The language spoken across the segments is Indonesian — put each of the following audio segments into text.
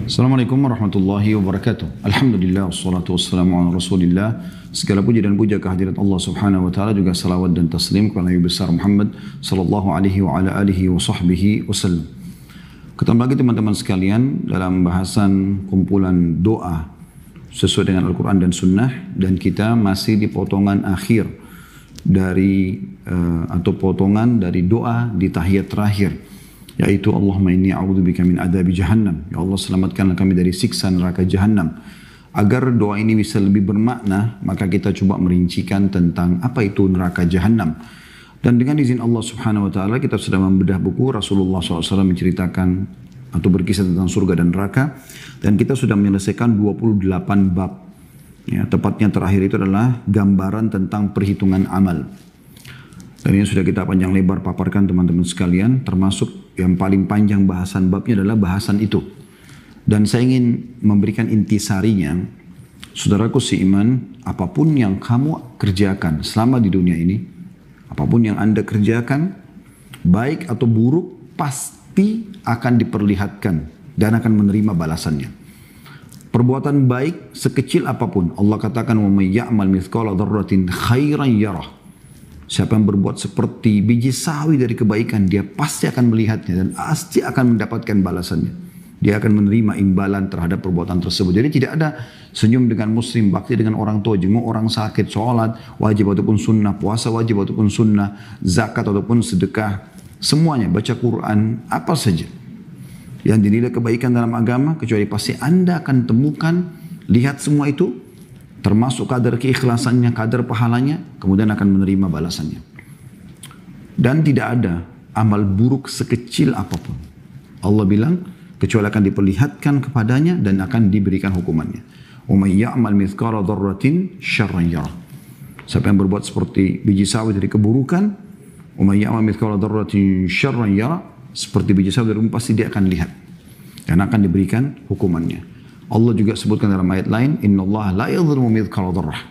Assalamualaikum warahmatullahi wabarakatuh. Alhamdulillah wassalatu wassalamu ala Rasulillah. Segala puji dan puja kehadirat Allah Subhanahu wa taala, juga salawat dan taslim kepada Nabi besar Muhammad sallallahu alaihi wa ala alihi wa sahbihi wasallam. Ketemu lagi teman-teman sekalian dalam bahasan kumpulan doa sesuai dengan Al-Qur'an dan Sunnah, dan kita masih di potongan akhir dari atau potongan dari doa di tahiyat terakhir, yaitu Allahumma inni a'udzubika min adzabi jahannam. Ya Allah, selamatkanlah kami dari siksa neraka jahannam. Agar doa ini bisa lebih bermakna, maka kita coba merincikan tentang apa itu neraka jahannam. Dan dengan izin Allah Subhanahu wa taala, kita sudah membedah buku Rasulullah SAW menceritakan atau berkisah tentang surga dan neraka, dan kita sudah menyelesaikan 28 bab. Ya, tepatnya terakhir itu adalah gambaran tentang perhitungan amal. Dan ini sudah kita panjang lebar paparkan teman-teman sekalian, termasuk yang paling panjang bahasan babnya adalah bahasan itu. Dan saya ingin memberikan intisarinya, saudaraku seiman, apapun yang kamu kerjakan selama di dunia ini, apapun yang Anda kerjakan, baik atau buruk, pasti akan diperlihatkan dan akan menerima balasannya. Perbuatan baik sekecil apapun, Allah katakan, wa may ya'mal mithqala dzarratin khairan yarah. Siapa yang berbuat seperti biji sawi dari kebaikan, dia pasti akan melihatnya dan pasti akan mendapatkan balasannya. Dia akan menerima imbalan terhadap perbuatan tersebut. Jadi tidak ada senyum dengan muslim, bakti dengan orang tua, jenguk orang sakit, sholat wajib ataupun sunnah, puasa wajib ataupun sunnah, zakat ataupun sedekah. Semuanya, baca Quran, apa saja yang dinilai kebaikan dalam agama, kecuali pasti Anda akan temukan, lihat semua itu, termasuk kadar keikhlasannya, kadar pahalanya, kemudian akan menerima balasannya. Dan tidak ada amal buruk sekecil apapun, Allah bilang, kecuali akan diperlihatkan kepadanya dan akan diberikan hukumannya. Wa may ya'mal mithqala dzarratin syarran yarah. Siapa yang berbuat seperti biji sawi dari keburukan, wa may ya'mal mithqala dzarratin syarran yarah, seperti biji sawi dari pasti dia akan lihat dan akan diberikan hukumannya. Allah juga sebutkan dalam ayat lain, innallaha la yadhlimu mithqala dzarrah.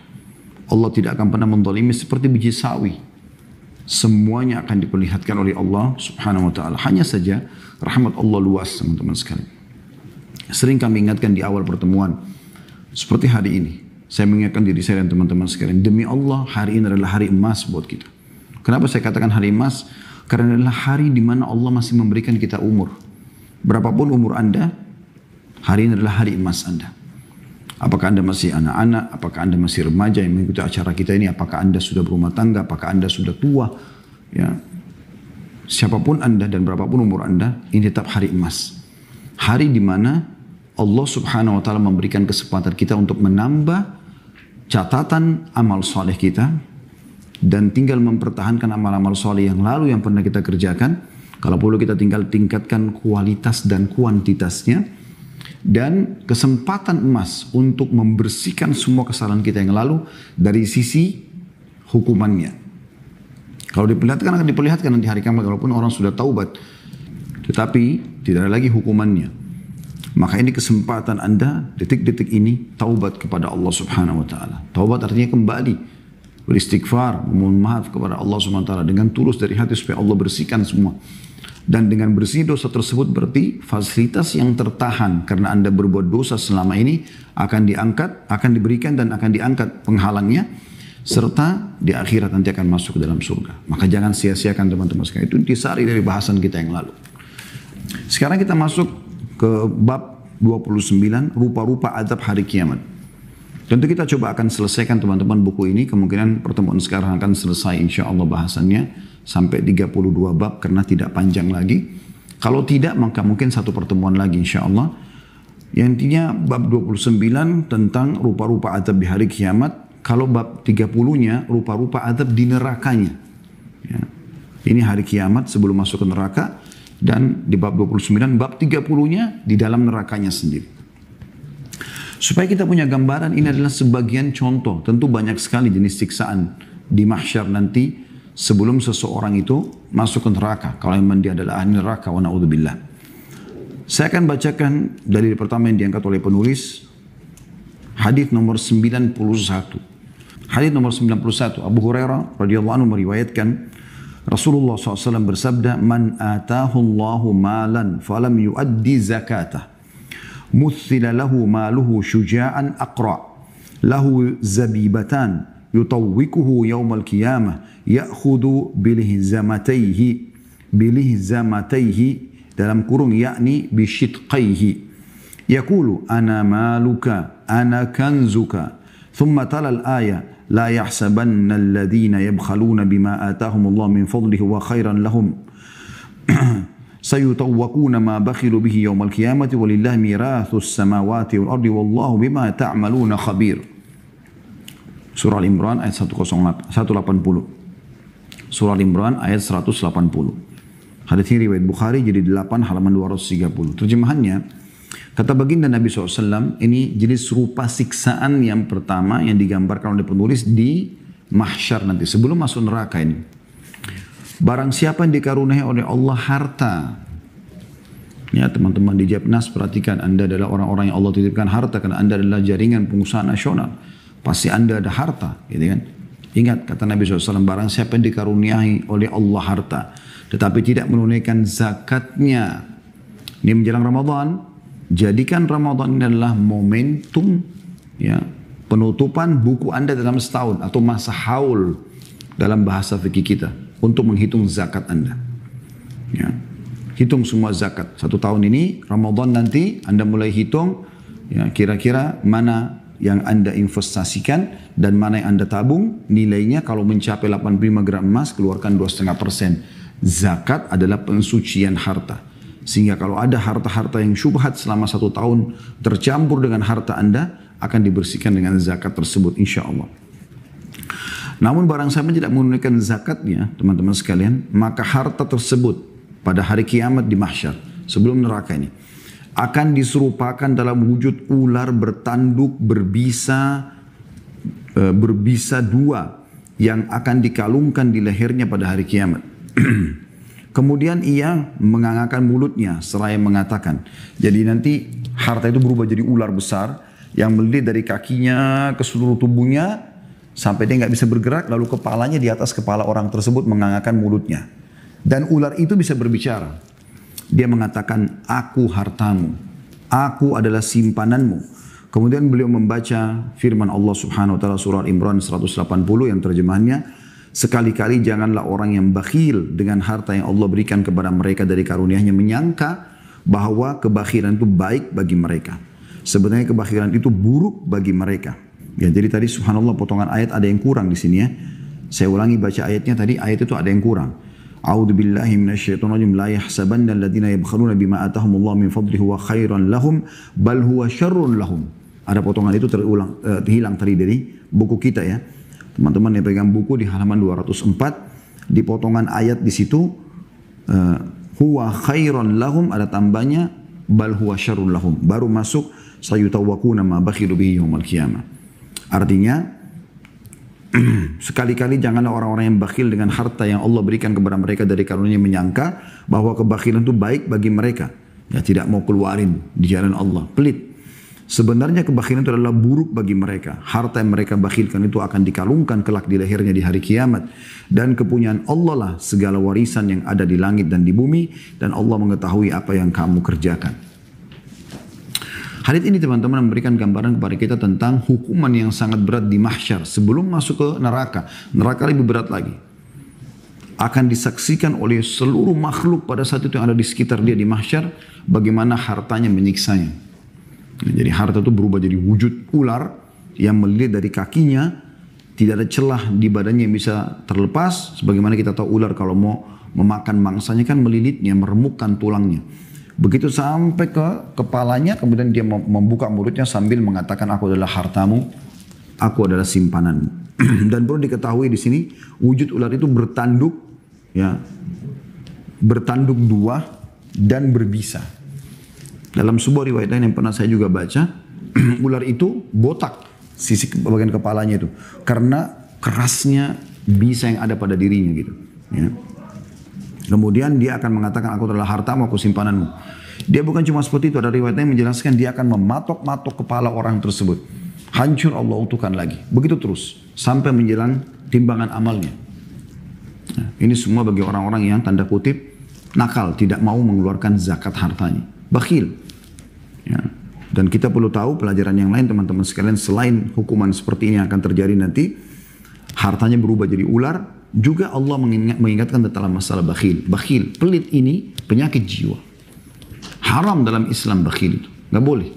Allah tidak akan pernah menzalimi seperti biji sawi. Semuanya akan diperlihatkan oleh Allah Subhanahu wa taala. Hanya saja rahmat Allah luas, teman-teman sekalian. Sering kami ingatkan di awal pertemuan, seperti hari ini, saya mengingatkan diri saya dan teman-teman sekalian, demi Allah, hari ini adalah hari emas buat kita. Kenapa saya katakan hari emas? Karena adalah hari di mana Allah masih memberikan kita umur. Berapapun umur Anda, hari ini adalah hari emas Anda. Apakah Anda masih anak-anak, apakah Anda masih remaja yang mengikuti acara kita ini, apakah Anda sudah berumah tangga, apakah Anda sudah tua, ya. Siapapun Anda dan berapapun umur Anda, ini tetap hari emas. Hari di mana Allah Subhanahu wa taala memberikan kesempatan kita untuk menambah catatan amal soleh kita, dan tinggal mempertahankan amal-amal soleh yang lalu yang pernah kita kerjakan. Kalau perlu kita tinggal tingkatkan kualitas dan kuantitasnya, dan kesempatan emas untuk membersihkan semua kesalahan kita yang lalu dari sisi hukumannya. Kalau diperlihatkan, akan diperlihatkan nanti hari kiamat, walaupun orang sudah taubat, tetapi tidak ada lagi hukumannya. Maka ini kesempatan Anda detik-detik ini taubat kepada Allah Subhanahu wa taala. Taubat artinya kembali beristighfar, memohon maaf kepada Allah Subhanahu wa taala dengan tulus dari hati supaya Allah bersihkan semua. Dan dengan bersih dosa tersebut berarti fasilitas yang tertahan karena Anda berbuat dosa selama ini akan diangkat, akan diberikan dan akan diangkat penghalangnya, serta di akhirat nanti akan masuk ke dalam surga. Maka jangan sia-siakan teman-teman sekalian. Itu intisari dari bahasan kita yang lalu. Sekarang kita masuk ke bab 29, rupa-rupa azab hari kiamat. Tentu kita coba akan selesaikan teman-teman buku ini. Kemungkinan pertemuan sekarang akan selesai insya Allah bahasannya sampai 32 bab karena tidak panjang lagi. Kalau tidak, maka mungkin satu pertemuan lagi insya Allah. Yang intinya bab 29 tentang rupa-rupa azab di hari kiamat. Kalau bab 30-nya rupa-rupa azab di nerakanya. Ya. Ini hari kiamat sebelum masuk ke neraka. Dan di bab 29, bab 30-nya di dalam nerakanya sendiri. Supaya kita punya gambaran, ini adalah sebagian contoh. Tentu banyak sekali jenis siksaan di mahsyar nanti sebelum seseorang itu masuk ke neraka. Kalau memang dia adalah ahli neraka, wa na'udzubillah. Saya akan bacakan dari pertama yang diangkat oleh penulis, hadis nomor 91. Hadis nomor 91, Abu Hurairah radhiyallahu anhu meriwayatkan, Rasulullah SAW bersabda, Man atahu Allahu malan falam yuaddi zakatah, مثل له ماله شجاعا أقرع له زبيبتان يطوقه يوم القيامة يأخذ بلهزمتيه dalam kurung yakni بشدقيه يقول أنا مالك أنا كنزك ثم تلا الآية لا يحسبن الذين يبخلون بما آتاهم الله من فضله وخيرا لهم سيطوقون ما بخلوا به يوم القيامة ولله ميراث السماوات والأرض والله بما تعملون خبير. Surah Al-Imran ayat 180. Surah Al-Imran ayat 180. Hadis ini riwayat Bukhari jadi 8 halaman 230. Terjemahannya, kata baginda Nabi SAW, ini jenis rupa siksaan yang pertama yang digambarkan oleh penulis di mahsyar nanti, sebelum masuk neraka ini. Barang siapa yang dikaruniai oleh Allah harta. Ya teman-teman di Jepnas, perhatikan, Anda adalah orang-orang yang Allah titipkan harta, karena Anda adalah jaringan pengusaha nasional. Pasti Anda ada harta, gitu kan? Ingat kata Nabi SAW, barang siapa yang dikaruniai oleh Allah harta, tetapi tidak menunaikan zakatnya. Ini menjelang Ramadan, jadikan Ramadan ini adalah momentum ya, penutupan buku Anda dalam setahun, atau masa haul dalam bahasa fikih kita, untuk menghitung zakat Anda. Ya. Hitung semua zakat. 1 tahun ini, Ramadan nanti, Anda mulai hitung ya, kira-kira mana yang Anda investasikan dan mana yang Anda tabung. Nilainya kalau mencapai 85 gram emas, keluarkan 2,5%. Zakat adalah pensucian harta. Sehingga kalau ada harta-harta yang syubhat selama 1 tahun tercampur dengan harta Anda, akan dibersihkan dengan zakat tersebut insya Allah. Namun barang siapa tidak menunaikan zakatnya, teman-teman sekalian, maka harta tersebut pada hari kiamat di mahsyar, sebelum neraka ini, akan diserupakan dalam wujud ular bertanduk berbisa dua yang akan dikalungkan di lehernya pada hari kiamat. Kemudian ia mengangangkan mulutnya seraya mengatakan, jadi nanti harta itu berubah jadi ular besar yang melilit dari kakinya ke seluruh tubuhnya sampai dia nggak bisa bergerak, lalu kepalanya di atas kepala orang tersebut mengangangkan mulutnya. Dan ular itu bisa berbicara. Dia mengatakan, aku hartamu, aku adalah simpananmu. Kemudian beliau membaca firman Allah Subhanahu wa taala surah Al-Imran 180 yang terjemahannya, sekali-kali janganlah orang yang bakhil dengan harta yang Allah berikan kepada mereka dari karunia-Nya menyangka bahwa kebakhilan itu baik bagi mereka. Sebenarnya kebakhilan itu buruk bagi mereka. Ya, jadi tadi subhanallah potongan ayat ada yang kurang di sini ya. Saya ulangi baca ayatnya tadi, ayat itu ada yang kurang. A'udzu billahi minasyaitonir rajim, la yahsabanna alladziina yabkhaluna bima atahumullahu min fadlihi wa khairan lahum bal huwa syarrun lahum. Ada potongan itu hilang tadi dari buku kita ya. Teman-teman yang pegang buku di halaman 204, di potongan ayat di situ huwa khairan lahum ada tambahnya bal huwa syarrun lahum. Baru masuk sayutawwaquna ma bakhilu bihi yaumil qiyamah. Artinya sekali-kali janganlah orang-orang yang bakhil dengan harta yang Allah berikan kepada mereka dari karunia menyangka bahwa kebakhilan itu baik bagi mereka. Ya, tidak mau keluarin di jalan Allah, pelit. Sebenarnya kebakhilan itu adalah buruk bagi mereka. Harta yang mereka bakhilkan itu akan dikalungkan kelak di lehernya di hari kiamat. Dan kepunyaan Allah lah segala warisan yang ada di langit dan di bumi. Dan Allah mengetahui apa yang kamu kerjakan. Hadits ini teman-teman memberikan gambaran kepada kita tentang hukuman yang sangat berat di mahsyar. Sebelum masuk ke neraka, neraka lebih berat lagi. Akan disaksikan oleh seluruh makhluk pada saat itu yang ada di sekitar dia di mahsyar, bagaimana hartanya menyiksanya. Jadi harta itu berubah jadi wujud ular yang melilit dari kakinya, tidak ada celah di badannya yang bisa terlepas. Sebagaimana kita tahu ular kalau mau memakan mangsanya kan melilitnya, meremukkan tulangnya. Begitu sampai ke kepalanya, kemudian dia membuka mulutnya sambil mengatakan, aku adalah hartamu, aku adalah simpananmu. Dan perlu diketahui di sini wujud ular itu bertanduk, ya, bertanduk dua dan berbisa. Dalam sebuah riwayat lain yang pernah saya juga baca, ular itu botak sisi bagian kepalanya itu karena kerasnya bisa yang ada pada dirinya gitu. Ya. Kemudian dia akan mengatakan, aku adalah hartamu, aku simpananmu. Dia bukan cuma seperti itu, ada riwayatnya yang menjelaskan dia akan mematok-matok kepala orang tersebut. Hancur Allah utuhkan lagi. Begitu terus, sampai menjelang timbangan amalnya. Nah, ini semua bagi orang-orang yang tanda kutip nakal, tidak mau mengeluarkan zakat hartanya. Bakhil. Ya. Dan kita perlu tahu pelajaran yang lain teman-teman sekalian, selain hukuman seperti ini yang akan terjadi nanti, hartanya berubah jadi ular, juga Allah mengingatkan tentang masalah bakhil. Bakhil, pelit ini penyakit jiwa. Haram dalam Islam bakhil itu, nggak boleh.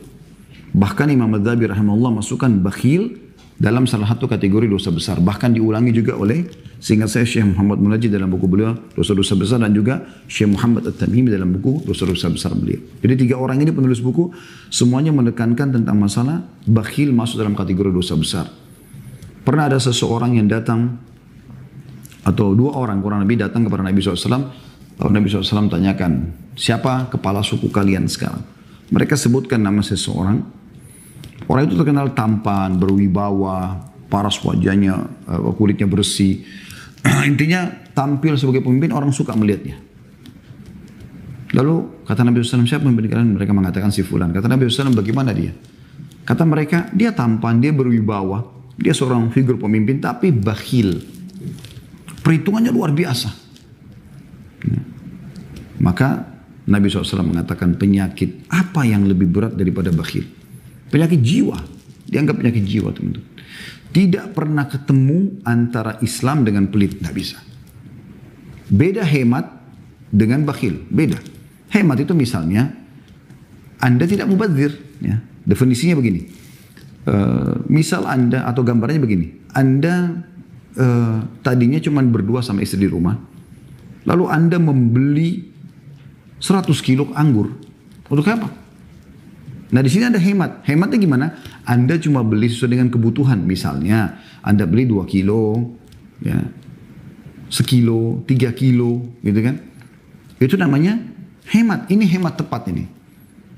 Bahkan Imam Adz-Dzahabi rahimahullah masukkan bakhil dalam salah satu kategori dosa besar. Bahkan diulangi juga oleh, seingat saya, Syekh Muhammad Munajjid dalam buku beliau Dosa-Dosa Besar, dan juga Syekh Muhammad At-Tamimi dalam buku Dosa-Dosa Besar beliau. Jadi 3 orang ini penulis buku semuanya menekankan tentang masalah bakhil masuk dalam kategori dosa besar. Pernah ada seseorang yang datang, atau 2 orang kurang lebih datang kepada Nabi SAW. Lalu Nabi SAW tanyakan, siapa kepala suku kalian sekarang? Mereka sebutkan nama seseorang. Orang itu terkenal tampan, berwibawa, paras wajahnya, kulitnya bersih. Intinya tampil sebagai pemimpin, orang suka melihatnya. Lalu kata Nabi SAW, siapa pemimpin kalian? Mereka mengatakan si fulan. Kata Nabi SAW, bagaimana dia? Kata mereka, dia tampan, dia berwibawa, dia seorang figur pemimpin, tapi bakhil. Perhitungannya luar biasa. Maka Nabi SAW mengatakan, penyakit apa yang lebih berat daripada bakhil? Penyakit jiwa. Dianggap penyakit jiwa, teman-teman. Tidak pernah ketemu antara Islam dengan pelit. Tidak bisa. Beda hemat dengan bakhil. Beda. Hemat itu misalnya, Anda tidak mubadzir. Ya. Definisinya begini. Misal Anda, atau gambarnya begini. Anda tadinya cuma berdua sama istri di rumah. Lalu Anda membeli 100 kilo anggur. Untuk apa? Nah di sini ada hemat. Hematnya gimana? Anda cuma beli sesuai dengan kebutuhan. Misalnya Anda beli 2 kilo, ya, sekilo, 3 kilo, gitu kan? Itu namanya hemat. Ini hemat tepat ini.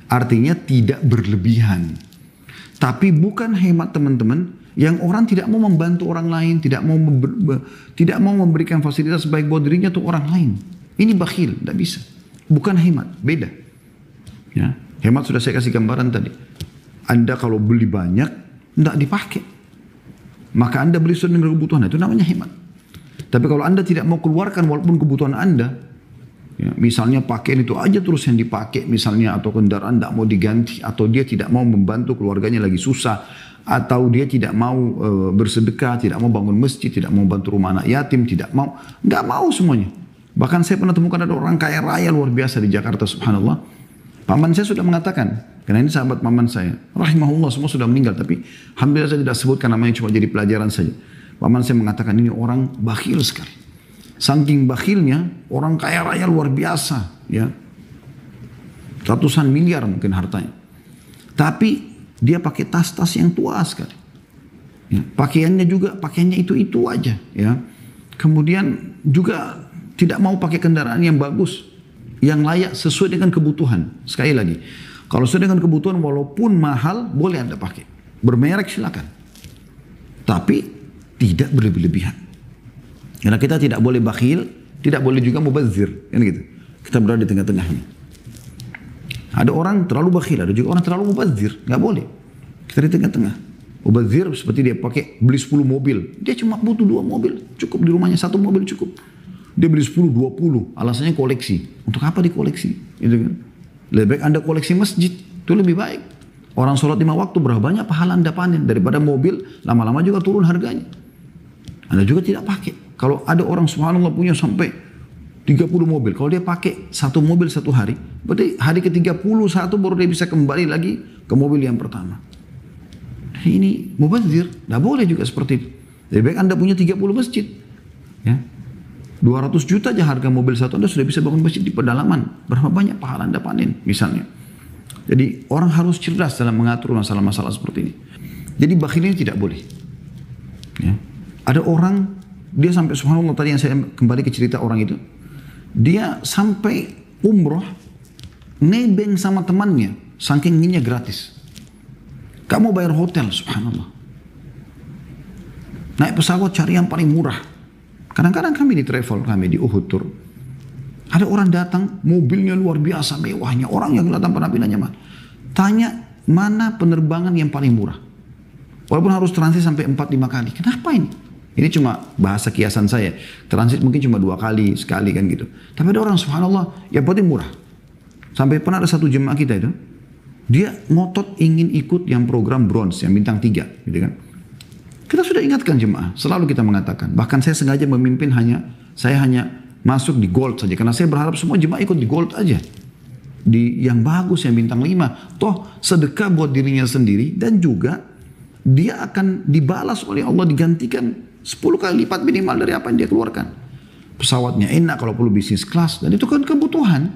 Artinya tidak berlebihan. Tapi bukan hemat teman-teman yang orang tidak mau membantu orang lain, tidak mau memberikan fasilitas baik buat dirinya atau orang lain. Ini bakhil, tidak bisa. Bukan hemat, beda. Ya. Hemat sudah saya kasih gambaran tadi. Anda kalau beli banyak, tidak dipakai. Maka Anda beli sesuai dengan kebutuhan, itu namanya hemat. Tapi kalau Anda tidak mau keluarkan walaupun kebutuhan Anda, ya, misalnya pakaian itu aja terus yang dipakai, misalnya, atau kendaraan tidak mau diganti, atau dia tidak mau membantu keluarganya lagi susah, atau dia tidak mau bersedekah, tidak mau bangun masjid, tidak mau bantu rumah anak yatim, tidak mau semuanya. Bahkan saya pernah temukan ada orang kaya raya luar biasa di Jakarta, subhanallah. Paman saya sudah mengatakan, karena ini sahabat paman saya, rahimahullah, semua sudah meninggal, tapi alhamdulillah saya tidak sebutkan namanya, cuma jadi pelajaran saja. Paman saya mengatakan ini orang bakhil sekali. Saking bakhilnya, orang kaya raya luar biasa, ya, ratusan miliar mungkin hartanya. Tapi dia pakai tas-tas yang tua sekali. Ya, pakaiannya juga pakaiannya itu aja, ya. Kemudian juga tidak mau pakai kendaraan yang bagus, yang layak sesuai dengan kebutuhan. Sekali lagi, kalau sesuai dengan kebutuhan walaupun mahal boleh Anda pakai. Bermerek silakan. Tapi tidak berlebih-lebihan. Karena kita tidak boleh bakhil, tidak boleh juga mubazir, kan gitu. Kita berada di tengah-tengahnya. Ada orang terlalu bakhil, ada juga orang terlalu mubazir, nggak boleh. Kita di tengah-tengah. Mubazir seperti dia pakai beli 10 mobil, dia cuma butuh 2 mobil, cukup di rumahnya 1 mobil cukup. Dia beli 10, 20, alasannya koleksi. Untuk apa dikoleksi? Gitu kan? Lebih baik Anda koleksi masjid, itu lebih baik. Orang sholat 5 waktu berapa banyak pahala Anda panen daripada mobil, lama-lama juga turun harganya. Anda juga tidak pakai. Kalau ada orang subhanallah punya sampai 30 mobil, kalau dia pakai 1 mobil 1 hari, berarti hari ke-31 baru dia bisa kembali lagi ke mobil yang pertama. Ini mubazir, tidak boleh juga seperti itu. Lebih baik Anda punya 30 masjid. Ya. 200 juta aja harga mobil satu Anda sudah bisa bangun masjid di pedalaman. Berapa banyak pahala Anda panen misalnya. Jadi orang harus cerdas dalam mengatur masalah-masalah seperti ini. Jadi bakhil ini tidak boleh. Ya. Ada orang, dia sampai subhanallah tadi yang saya kembali ke cerita orang itu. Dia sampai umroh, nebeng sama temannya, saking inginnya gratis. Kamu bayar hotel, subhanallah. Naik pesawat cari yang paling murah. Kadang-kadang kami di travel, kami di Uhud Tour. Ada orang datang, mobilnya luar biasa mewahnya. Orang yang datang penampilannya mah. Tanya, mana penerbangan yang paling murah? Walaupun harus transit sampai 4-5 kali. Kenapa ini? Ini cuma bahasa kiasan saya. Transit mungkin cuma 2 kali, sekali kan gitu. Tapi ada orang subhanallah, yang penting murah. Sampai pernah ada satu jemaah kita itu. Dia ngotot ingin ikut yang program bronze, yang bintang 3, gitu kan. Kita sudah ingatkan jemaah, selalu kita mengatakan. Bahkan saya sengaja memimpin saya hanya masuk di gold saja. Karena saya berharap semua jemaah ikut di gold aja. Di yang bagus, yang bintang 5. Toh sedekah buat dirinya sendiri dan juga dia akan dibalas oleh Allah, digantikan 10 kali lipat minimal dari apa yang dia keluarkan. Pesawatnya enak kalau perlu bisnis kelas, dan itu kan kebutuhan.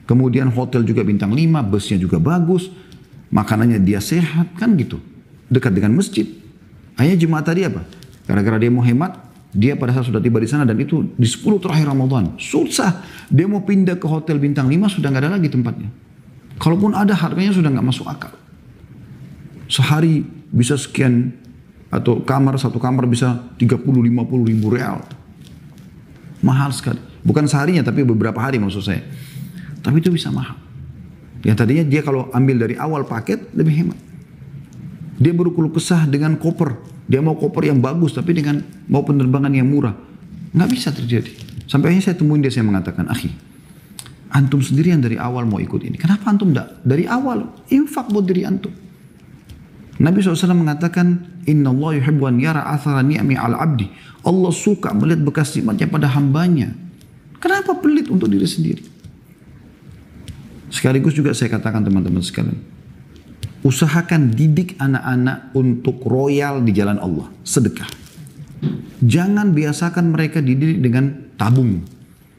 Kemudian hotel juga bintang 5, busnya juga bagus, makanannya dia sehat, kan gitu. Dekat dengan masjid. Hanya jemaah tadi apa? Gara-gara dia mau hemat, dia pada saat sudah tiba di sana, dan itu di 10 terakhir Ramadan. Susah. Dia mau pindah ke hotel bintang 5, sudah nggak ada lagi tempatnya. Kalaupun ada, harganya sudah nggak masuk akal. Sehari bisa sekian, atau satu kamar bisa 30-50 ribu real. Mahal sekali. Bukan seharinya, tapi beberapa hari maksud saya. Tapi itu bisa mahal. Yang tadinya dia kalau ambil dari awal paket, lebih hemat. Dia berkeluh kesah dengan koper. Dia mau koper yang bagus, tapi mau penerbangan yang murah. Nggak bisa terjadi. Sampai akhirnya saya temuin dia, saya mengatakan, akhi, antum sendiri yang dari awal mau ikut ini. Kenapa antum enggak? Dari awal, infak buat diri antum. Nabi SAW mengatakan, Inna Allah yuhibbu an yara athara ni'mi al abdi. Allah suka melihat bekas nikmatnya pada hambanya. Kenapa pelit untuk diri sendiri? Sekaligus juga saya katakan teman-teman sekalian, usahakan didik anak-anak untuk royal di jalan Allah, sedekah. Jangan biasakan mereka dididik dengan tabung,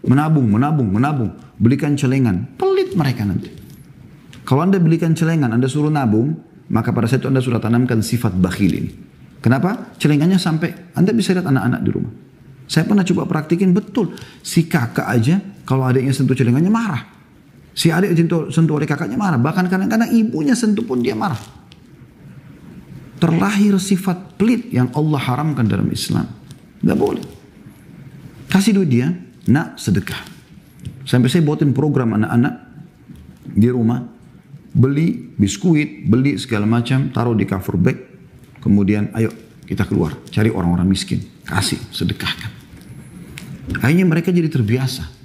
menabung, belikan celengan, pelit mereka nanti. Kalau Anda belikan celengan, Anda suruh nabung, maka pada saat itu Anda sudah tanamkan sifat bakhil ini. Kenapa? Celengannya sampai Anda bisa lihat anak-anak di rumah. Saya pernah coba praktikin, betul. Si kakak aja kalau adiknya sentuh celengannya marah. Si adik sentuh oleh kakaknya marah. Bahkan kadang-kadang ibunya sentuh pun dia marah. Terlahir sifat pelit yang Allah haramkan dalam Islam. Tidak boleh. Kasih duit dia, nak sedekah. Sampai saya buatin program anak-anak di rumah. Beli biskuit, beli segala macam, taruh di cover bag. Kemudian ayo kita keluar, cari orang-orang miskin. Kasih, sedekahkan. Akhirnya mereka jadi terbiasa.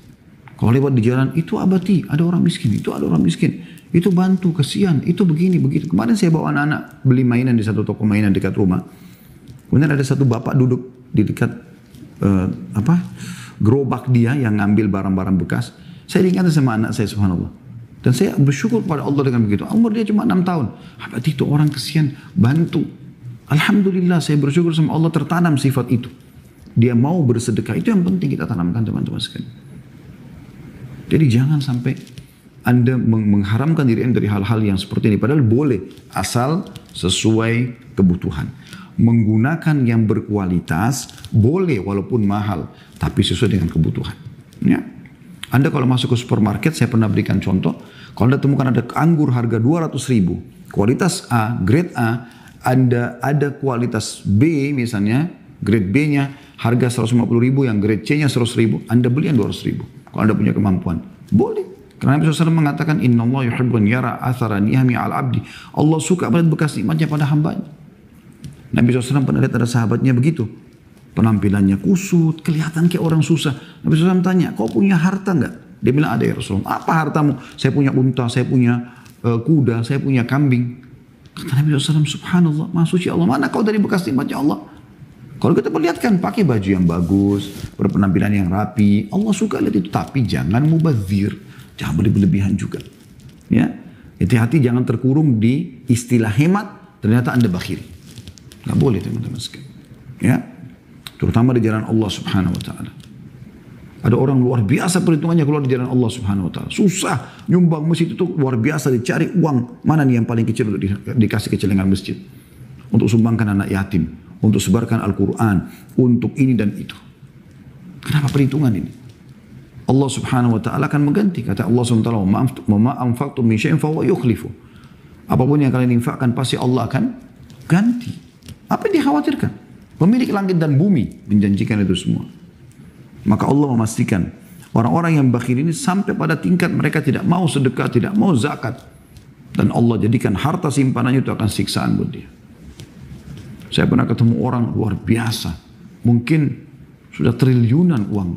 Kalau lewat di jalan, itu abati, ada orang miskin, itu ada orang miskin. Itu bantu, kasihan, itu begini, begitu. Kemarin saya bawa anak-anak beli mainan di satu toko mainan dekat rumah. Kemudian ada satu bapak duduk di dekat gerobak dia yang ngambil barang-barang bekas. Saya diingatkan sama anak saya, subhanallah. Dan saya bersyukur pada Allah dengan begitu. Umur dia cuma 6 tahun. Abati itu orang kasihan, bantu. Alhamdulillah saya bersyukur sama Allah tertanam sifat itu. Dia mau bersedekah, itu yang penting kita tanamkan teman-teman sekalian. Jadi jangan sampai Anda mengharamkan diri Anda dari hal-hal yang seperti ini. Padahal boleh, asal sesuai kebutuhan. Menggunakan yang berkualitas, boleh walaupun mahal. Tapi sesuai dengan kebutuhan. Ya. Anda kalau masuk ke supermarket, saya pernah berikan contoh. Kalau Anda temukan ada anggur harga 200 ribu. Kualitas A, grade A. Ada kualitas B misalnya, grade B-nya harga 150 ribu, yang grade C-nya 100 ribu. Anda beli yang 200 ribu. Kalau Anda punya kemampuan, boleh. Karena Nabi SAW mengatakan, Inna Allah yuhibbu an yara athara ni'ami al abdi. Allah suka melihat bekas nikmatnya pada hambanya. Nabi SAW pernah lihat ada sahabatnya begitu. Penampilannya kusut, kelihatan kayak orang susah. Nabi SAW tanya, kau punya harta enggak? Dia bilang, ada ya Rasulullah. Apa hartamu? Saya punya unta, saya punya kuda, saya punya kambing. Kata Nabi SAW, subhanallah, maha suci Allah. Mana kau dari bekas nikmatnya Allah? Kalau kita perlihatkan pakai baju yang bagus, berpenampilan yang rapi, Allah suka lihat itu. Tapi jangan mubazir, jangan berlebihan juga. Ya, hati-hati jangan terkurung di istilah hemat, ternyata Anda bakhil. Nggak boleh teman-teman sekalian. Ya, terutama di jalan Allah Subhanahu Wa Taala. Ada orang luar biasa perhitungannya keluar di jalan Allah Subhanahu Wa Taala. Susah nyumbang masjid itu luar biasa, dicari uang mana nih yang paling kecil untuk dikasih ke celengan masjid, untuk sumbangkan anak yatim, untuk sebarkan Al-Quran, untuk ini dan itu. Kenapa perhitungan ini? Allah Subhanahu Wa Taala akan mengganti. Kata Allah Subhanahu Wa Taala, "Ma anfaqtum min syai'in fa huwa yukhlifu." Apapun yang kalian infakkan pasti Allah akan ganti. Apa yang dikhawatirkan? Pemilik langit dan bumi menjanjikan itu semua. Maka Allah memastikan orang-orang yang bakhil ini sampai pada tingkat mereka tidak mau sedekah, tidak mau zakat. Dan Allah jadikan harta simpanannya itu akan siksaan buat dia. Saya pernah ketemu orang luar biasa. Mungkin sudah triliunan uang.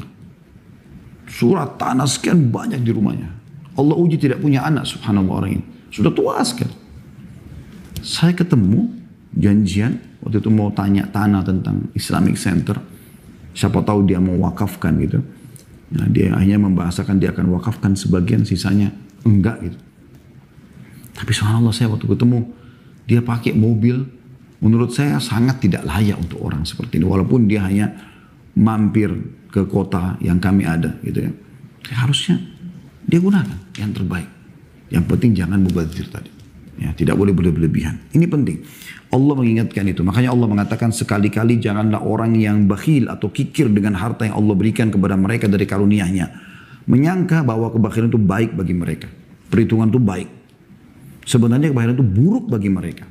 Surat tanah sekian banyak di rumahnya. Allah uji tidak punya anak, subhanallah orang ini. Sudah tua sekali. Saya ketemu, janjian, waktu itu mau tanya tanah tentang Islamic Center. Siapa tahu dia mau wakafkan gitu. Nah, dia hanya membahasakan dia akan wakafkan sebagian, sisanya enggak gitu. Tapi subhanallah saya waktu ketemu, dia pakai mobil, menurut saya sangat tidak layak untuk orang seperti ini. Walaupun dia hanya mampir ke kota yang kami ada gitu ya. Harusnya dia gunakan yang terbaik. Yang penting jangan mubazir tadi. Ya, tidak boleh berlebihan. Ini penting. Allah mengingatkan itu. Makanya Allah mengatakan sekali-kali janganlah orang yang bakhil atau kikir dengan harta yang Allah berikan kepada mereka dari karunia-Nya. Menyangka bahwa kebakhilan itu baik bagi mereka. Perhitungan itu baik. Sebenarnya kebakhilan itu buruk bagi mereka.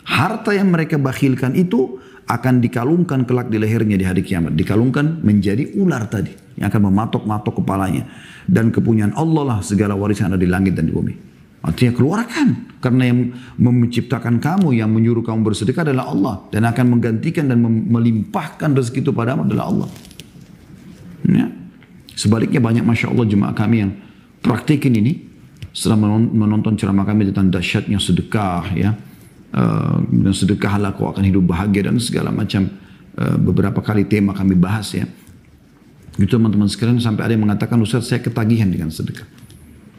Harta yang mereka bakhilkan itu akan dikalungkan kelak di lehernya di hari kiamat. Dikalungkan menjadi ular tadi. Yang akan mematok-matok kepalanya. Dan kepunyaan Allah lah segala warisan ada di langit dan di bumi. Artinya keluarkan. Karena yang menciptakan kamu, yang menyuruh kamu bersedekah adalah Allah. Dan akan menggantikan dan melimpahkan rezeki itu padamu adalah Allah. Ya. Sebaliknya banyak Masya Allah jemaah kami yang praktikin ini. Setelah menonton ceramah kami tentang dahsyatnya sedekah. Ya. Dan sedekahlah kau akan hidup bahagia dan segala macam. Beberapa kali tema kami bahas ya. Gitu teman-teman sekalian sampai ada yang mengatakan, Ustaz saya ketagihan dengan sedekah.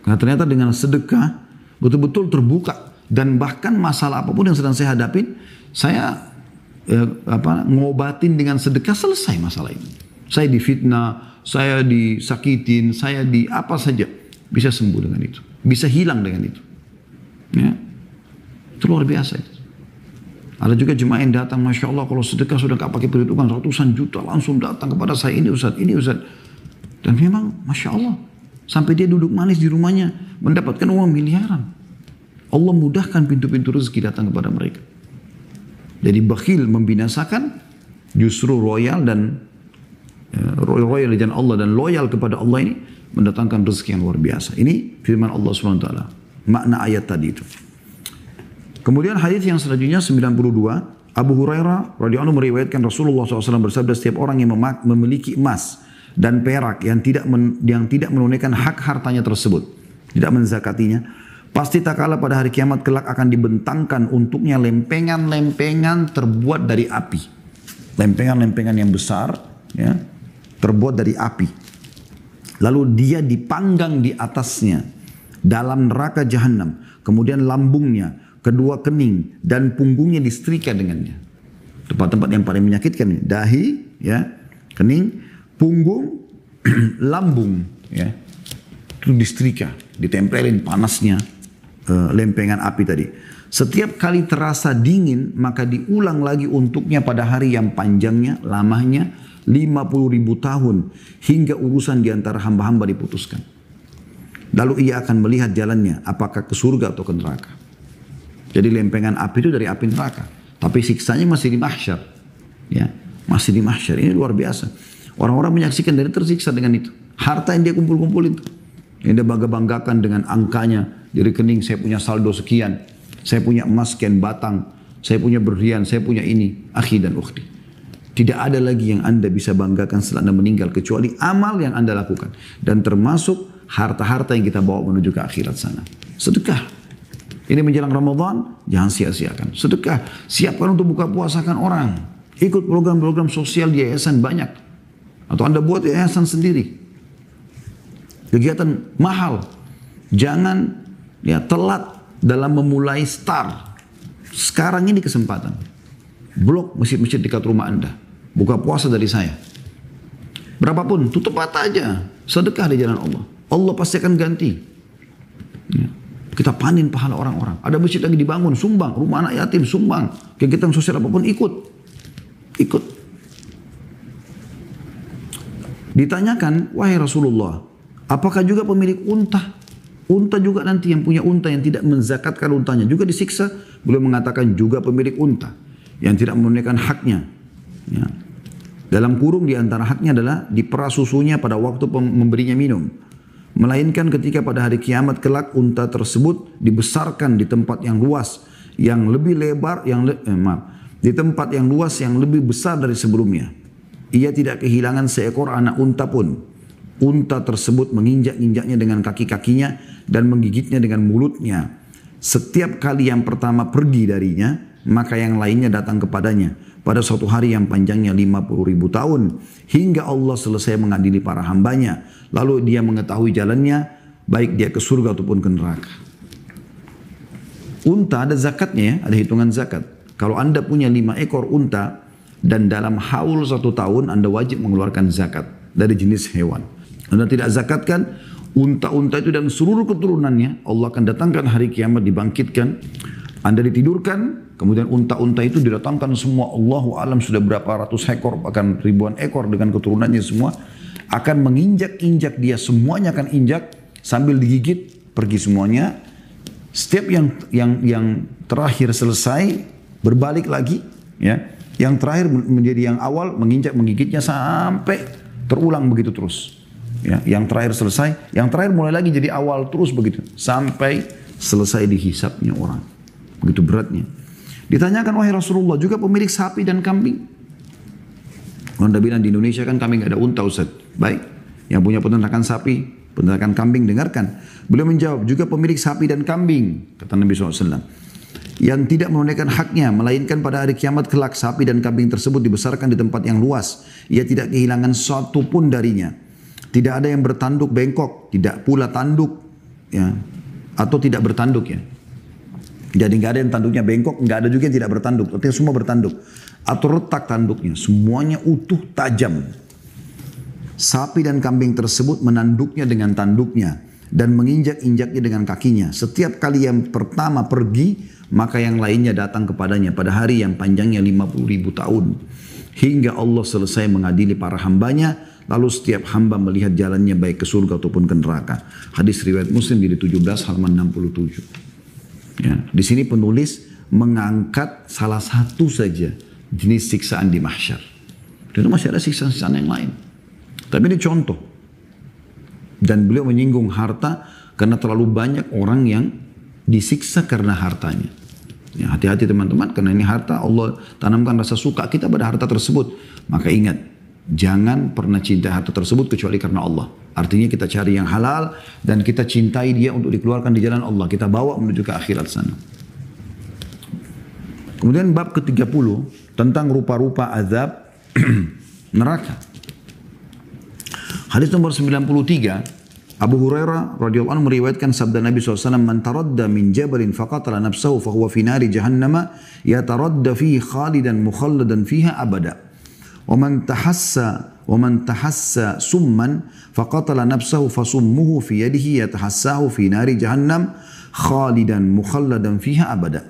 Karena ternyata dengan sedekah betul-betul terbuka. Dan bahkan masalah apapun yang sedang saya hadapin, saya ngobatin dengan sedekah, selesai masalah ini. Saya difitnah, saya disakitin, saya di apa saja. Bisa sembuh dengan itu. Bisa hilang dengan itu. Ya. Itu luar biasa itu. Ada juga jemaah yang datang, Masya Allah kalau sedekah sudah gak pakai perhitungan ratusan juta, langsung datang kepada saya, ini Ustaz, ini Ustaz. Dan memang Masya Allah, sampai dia duduk manis di rumahnya, mendapatkan uang miliaran. Allah mudahkan pintu-pintu rezeki datang kepada mereka. Jadi bakhil membinasakan, justru royal dan royal di jalan Allah dan loyal kepada Allah ini, mendatangkan rezeki yang luar biasa. Ini firman Allah SWT. Makna ayat tadi itu. Kemudian hadis yang selanjutnya 92, Abu Hurairah radhiyallahu anhu meriwayatkan Rasulullah SAW bersabda, setiap orang yang memiliki emas dan perak yang tidak menunaikan hak hartanya tersebut, tidak menzakatinya, pasti tak kalah pada hari kiamat kelak akan dibentangkan untuknya lempengan-lempengan terbuat dari api. Lempengan-lempengan yang besar, ya, terbuat dari api. Lalu dia dipanggang di atasnya dalam neraka jahanam. Kemudian lambungnya, kedua kening dan punggungnya disetrika dengannya. Tempat-tempat yang paling menyakitkan, dahi, ya, kening, punggung, lambung, ya, itu disetrika, ditempelin panasnya lempengan api tadi. Setiap kali terasa dingin, maka diulang lagi untuknya pada hari yang panjangnya, lamanya 50.000 tahun hingga urusan diantara hamba-hamba diputuskan. Lalu ia akan melihat jalannya, apakah ke surga atau ke neraka. Jadi lempengan api itu dari api neraka. Tapi siksanya masih di mahsyar. Ya, masih di mahsyar. Ini luar biasa. Orang-orang menyaksikan dan tersiksa dengan itu. Harta yang dia kumpul-kumpulin itu. Yang dia bangga-banggakan dengan angkanya. Di rekening saya punya saldo sekian. Saya punya emas sekian batang. Saya punya berlian. Saya punya ini. Akhi dan ukhti. Tidak ada lagi yang Anda bisa banggakan setelah Anda meninggal. Kecuali amal yang Anda lakukan. Dan termasuk harta-harta yang kita bawa menuju ke akhirat sana. Sedekah. Ini menjelang Ramadan, jangan sia-siakan. Sedekah, siapkan untuk buka puasakan orang. Ikut program-program sosial di yayasan banyak. Atau Anda buat yayasan sendiri. Kegiatan mahal. Jangan ya telat dalam memulai start. Sekarang ini kesempatan. Blok masjid-masjid dekat rumah Anda. Buka puasa dari saya. Berapapun, tutup mata aja. Sedekah di jalan Allah. Allah pasti akan ganti. Ya. Kita panen pahala orang-orang. Ada masjid lagi dibangun, sumbang. Rumah anak yatim, sumbang. Kegiatan sosial apapun, ikut. Ikut. Ditanyakan, wahai Rasulullah, apakah juga pemilik unta? Unta juga nanti yang punya unta yang tidak menzakatkan untanya. Juga disiksa. Beliau mengatakan juga pemilik unta. Yang tidak menunaikan haknya. Ya. Dalam kurung di antara haknya adalah diperas susunya pada waktu memberinya minum. Melainkan ketika pada hari kiamat kelak unta tersebut dibesarkan di tempat yang luas yang lebih lebar di tempat yang luas yang lebih besar dari sebelumnya. Ia tidak kehilangan seekor anak unta pun. Unta tersebut menginjak-injaknya dengan kaki-kakinya dan menggigitnya dengan mulutnya. Setiap kali yang pertama pergi darinya, maka yang lainnya datang kepadanya. Pada suatu hari yang panjangnya 50.000 tahun. Hingga Allah selesai mengadili para hambanya. Lalu dia mengetahui jalannya, baik dia ke surga ataupun ke neraka. Unta ada zakatnya ya, ada hitungan zakat. Kalau Anda punya 5 ekor unta, dan dalam haul 1 tahun Anda wajib mengeluarkan zakat dari jenis hewan. Anda tidak zakatkan, unta-unta itu dan seluruh keturunannya, Allah akan datangkan hari kiamat, dibangkitkan. Anda ditidurkan, kemudian unta-unta itu didatangkan semua, Allahu alam sudah berapa ratus ekor, bahkan ribuan ekor dengan keturunannya semua, akan menginjak-injak dia, semuanya akan injak sambil digigit, pergi semuanya. Setiap yang terakhir selesai, berbalik lagi, ya. Yang terakhir menjadi yang awal, menginjak, menggigitnya sampai terulang begitu terus. Ya, yang terakhir selesai, yang terakhir mulai lagi jadi awal terus begitu sampai selesai dihisapnya orang. Begitu beratnya. Ditanyakan, wahai Rasulullah, juga pemilik sapi dan kambing? Anda bilang di Indonesia kan kami nggak ada unta, Ustaz. Baik, yang punya peternakan sapi, peternakan kambing, dengarkan. Beliau menjawab, juga pemilik sapi dan kambing, kata Nabi SAW, yang tidak menunaikan haknya, melainkan pada hari kiamat kelak sapi dan kambing tersebut dibesarkan di tempat yang luas. Ia tidak kehilangan satu pun darinya. Tidak ada yang bertanduk bengkok, tidak pula tanduk, ya, atau tidak bertanduk ya. Jadi nggak ada yang tanduknya bengkok, nggak ada juga yang tidak bertanduk. Artinya semua bertanduk. Atau retak tanduknya, semuanya utuh tajam. Sapi dan kambing tersebut menanduknya dengan tanduknya dan menginjak-injaknya dengan kakinya. Setiap kali yang pertama pergi, maka yang lainnya datang kepadanya pada hari yang panjangnya 50.000 tahun. Hingga Allah selesai mengadili para hambanya, lalu setiap hamba melihat jalannya baik ke surga ataupun ke neraka. Hadis riwayat Muslim di 17 halaman 67. Ya, di sini penulis mengangkat salah satu saja jenis siksaan di mahsyar. Dan masih ada siksaan-siksaan yang lain. Tapi ini contoh. Dan beliau menyinggung harta karena terlalu banyak orang yang disiksa karena hartanya. Ya, hati-hati teman-teman, karena ini harta, Allah tanamkan rasa suka kita pada harta tersebut. Maka ingat, jangan pernah cinta harta tersebut kecuali karena Allah. Artinya kita cari yang halal dan kita cintai dia untuk dikeluarkan di jalan Allah. Kita bawa menuju ke akhirat sana. Kemudian bab ke-30 tentang rupa-rupa azab neraka. Hadis nomor 93. Abu Hurairah radhiyallahu anhu meriwayatkan sabda Nabi SAW, "Man taradda min jabalin faqatala nafsahu fahuwa fi nari jahannama yataradda fihi khalidan mukhalladan fiha abada. Wa man tahassa summan faqatala nafsahu fasummuhu fi yadihi yatahassahu fi nari jahannam khalidan mukhalladan fiha abada.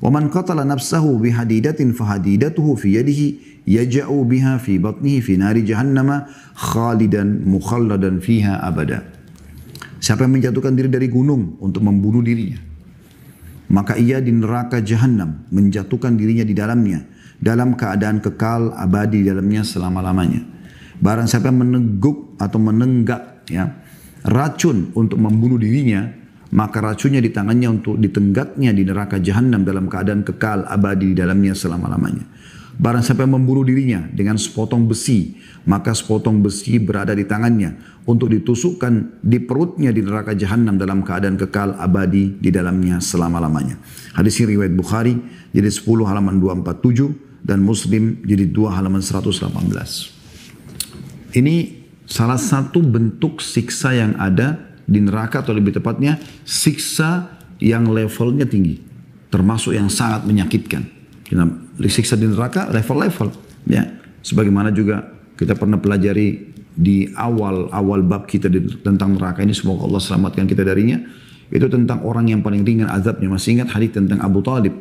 Wa man qatala nafsahu bihadidatin fahadidatuhu fi yadihi yaja'u biha fi batnihi fi nari jahannama khalidan mukhalladan fiha abada." Siapa yang menjatuhkan diri dari gunung untuk membunuh dirinya, maka ia di neraka jahanam menjatuhkan dirinya di dalamnya dalam keadaan kekal abadi di dalamnya selama-lamanya. Barang siapa yang meneguk atau menenggak ya, racun untuk membunuh dirinya, maka racunnya di tangannya untuk ditenggaknya di neraka jahanam dalam keadaan kekal abadi di dalamnya selama-lamanya. Barang siapa yang membunuh dirinya dengan sepotong besi, maka sepotong besi berada di tangannya untuk ditusukkan di perutnya di neraka jahanam dalam keadaan kekal abadi di dalamnya selama-lamanya. Hadis ini riwayat Bukhari jadi 10 halaman 247 dan Muslim jadi 2 halaman 118. Ini salah satu bentuk siksa yang ada di neraka, atau lebih tepatnya siksa yang levelnya tinggi, termasuk yang sangat menyakitkan. Siksa di neraka level-level ya, sebagaimana juga kita pernah pelajari di awal bab kita tentang neraka ini, semoga Allah selamatkan kita darinya. Itu tentang orang yang paling ringan azabnya. Masih ingat hadis tentang Abu Talib,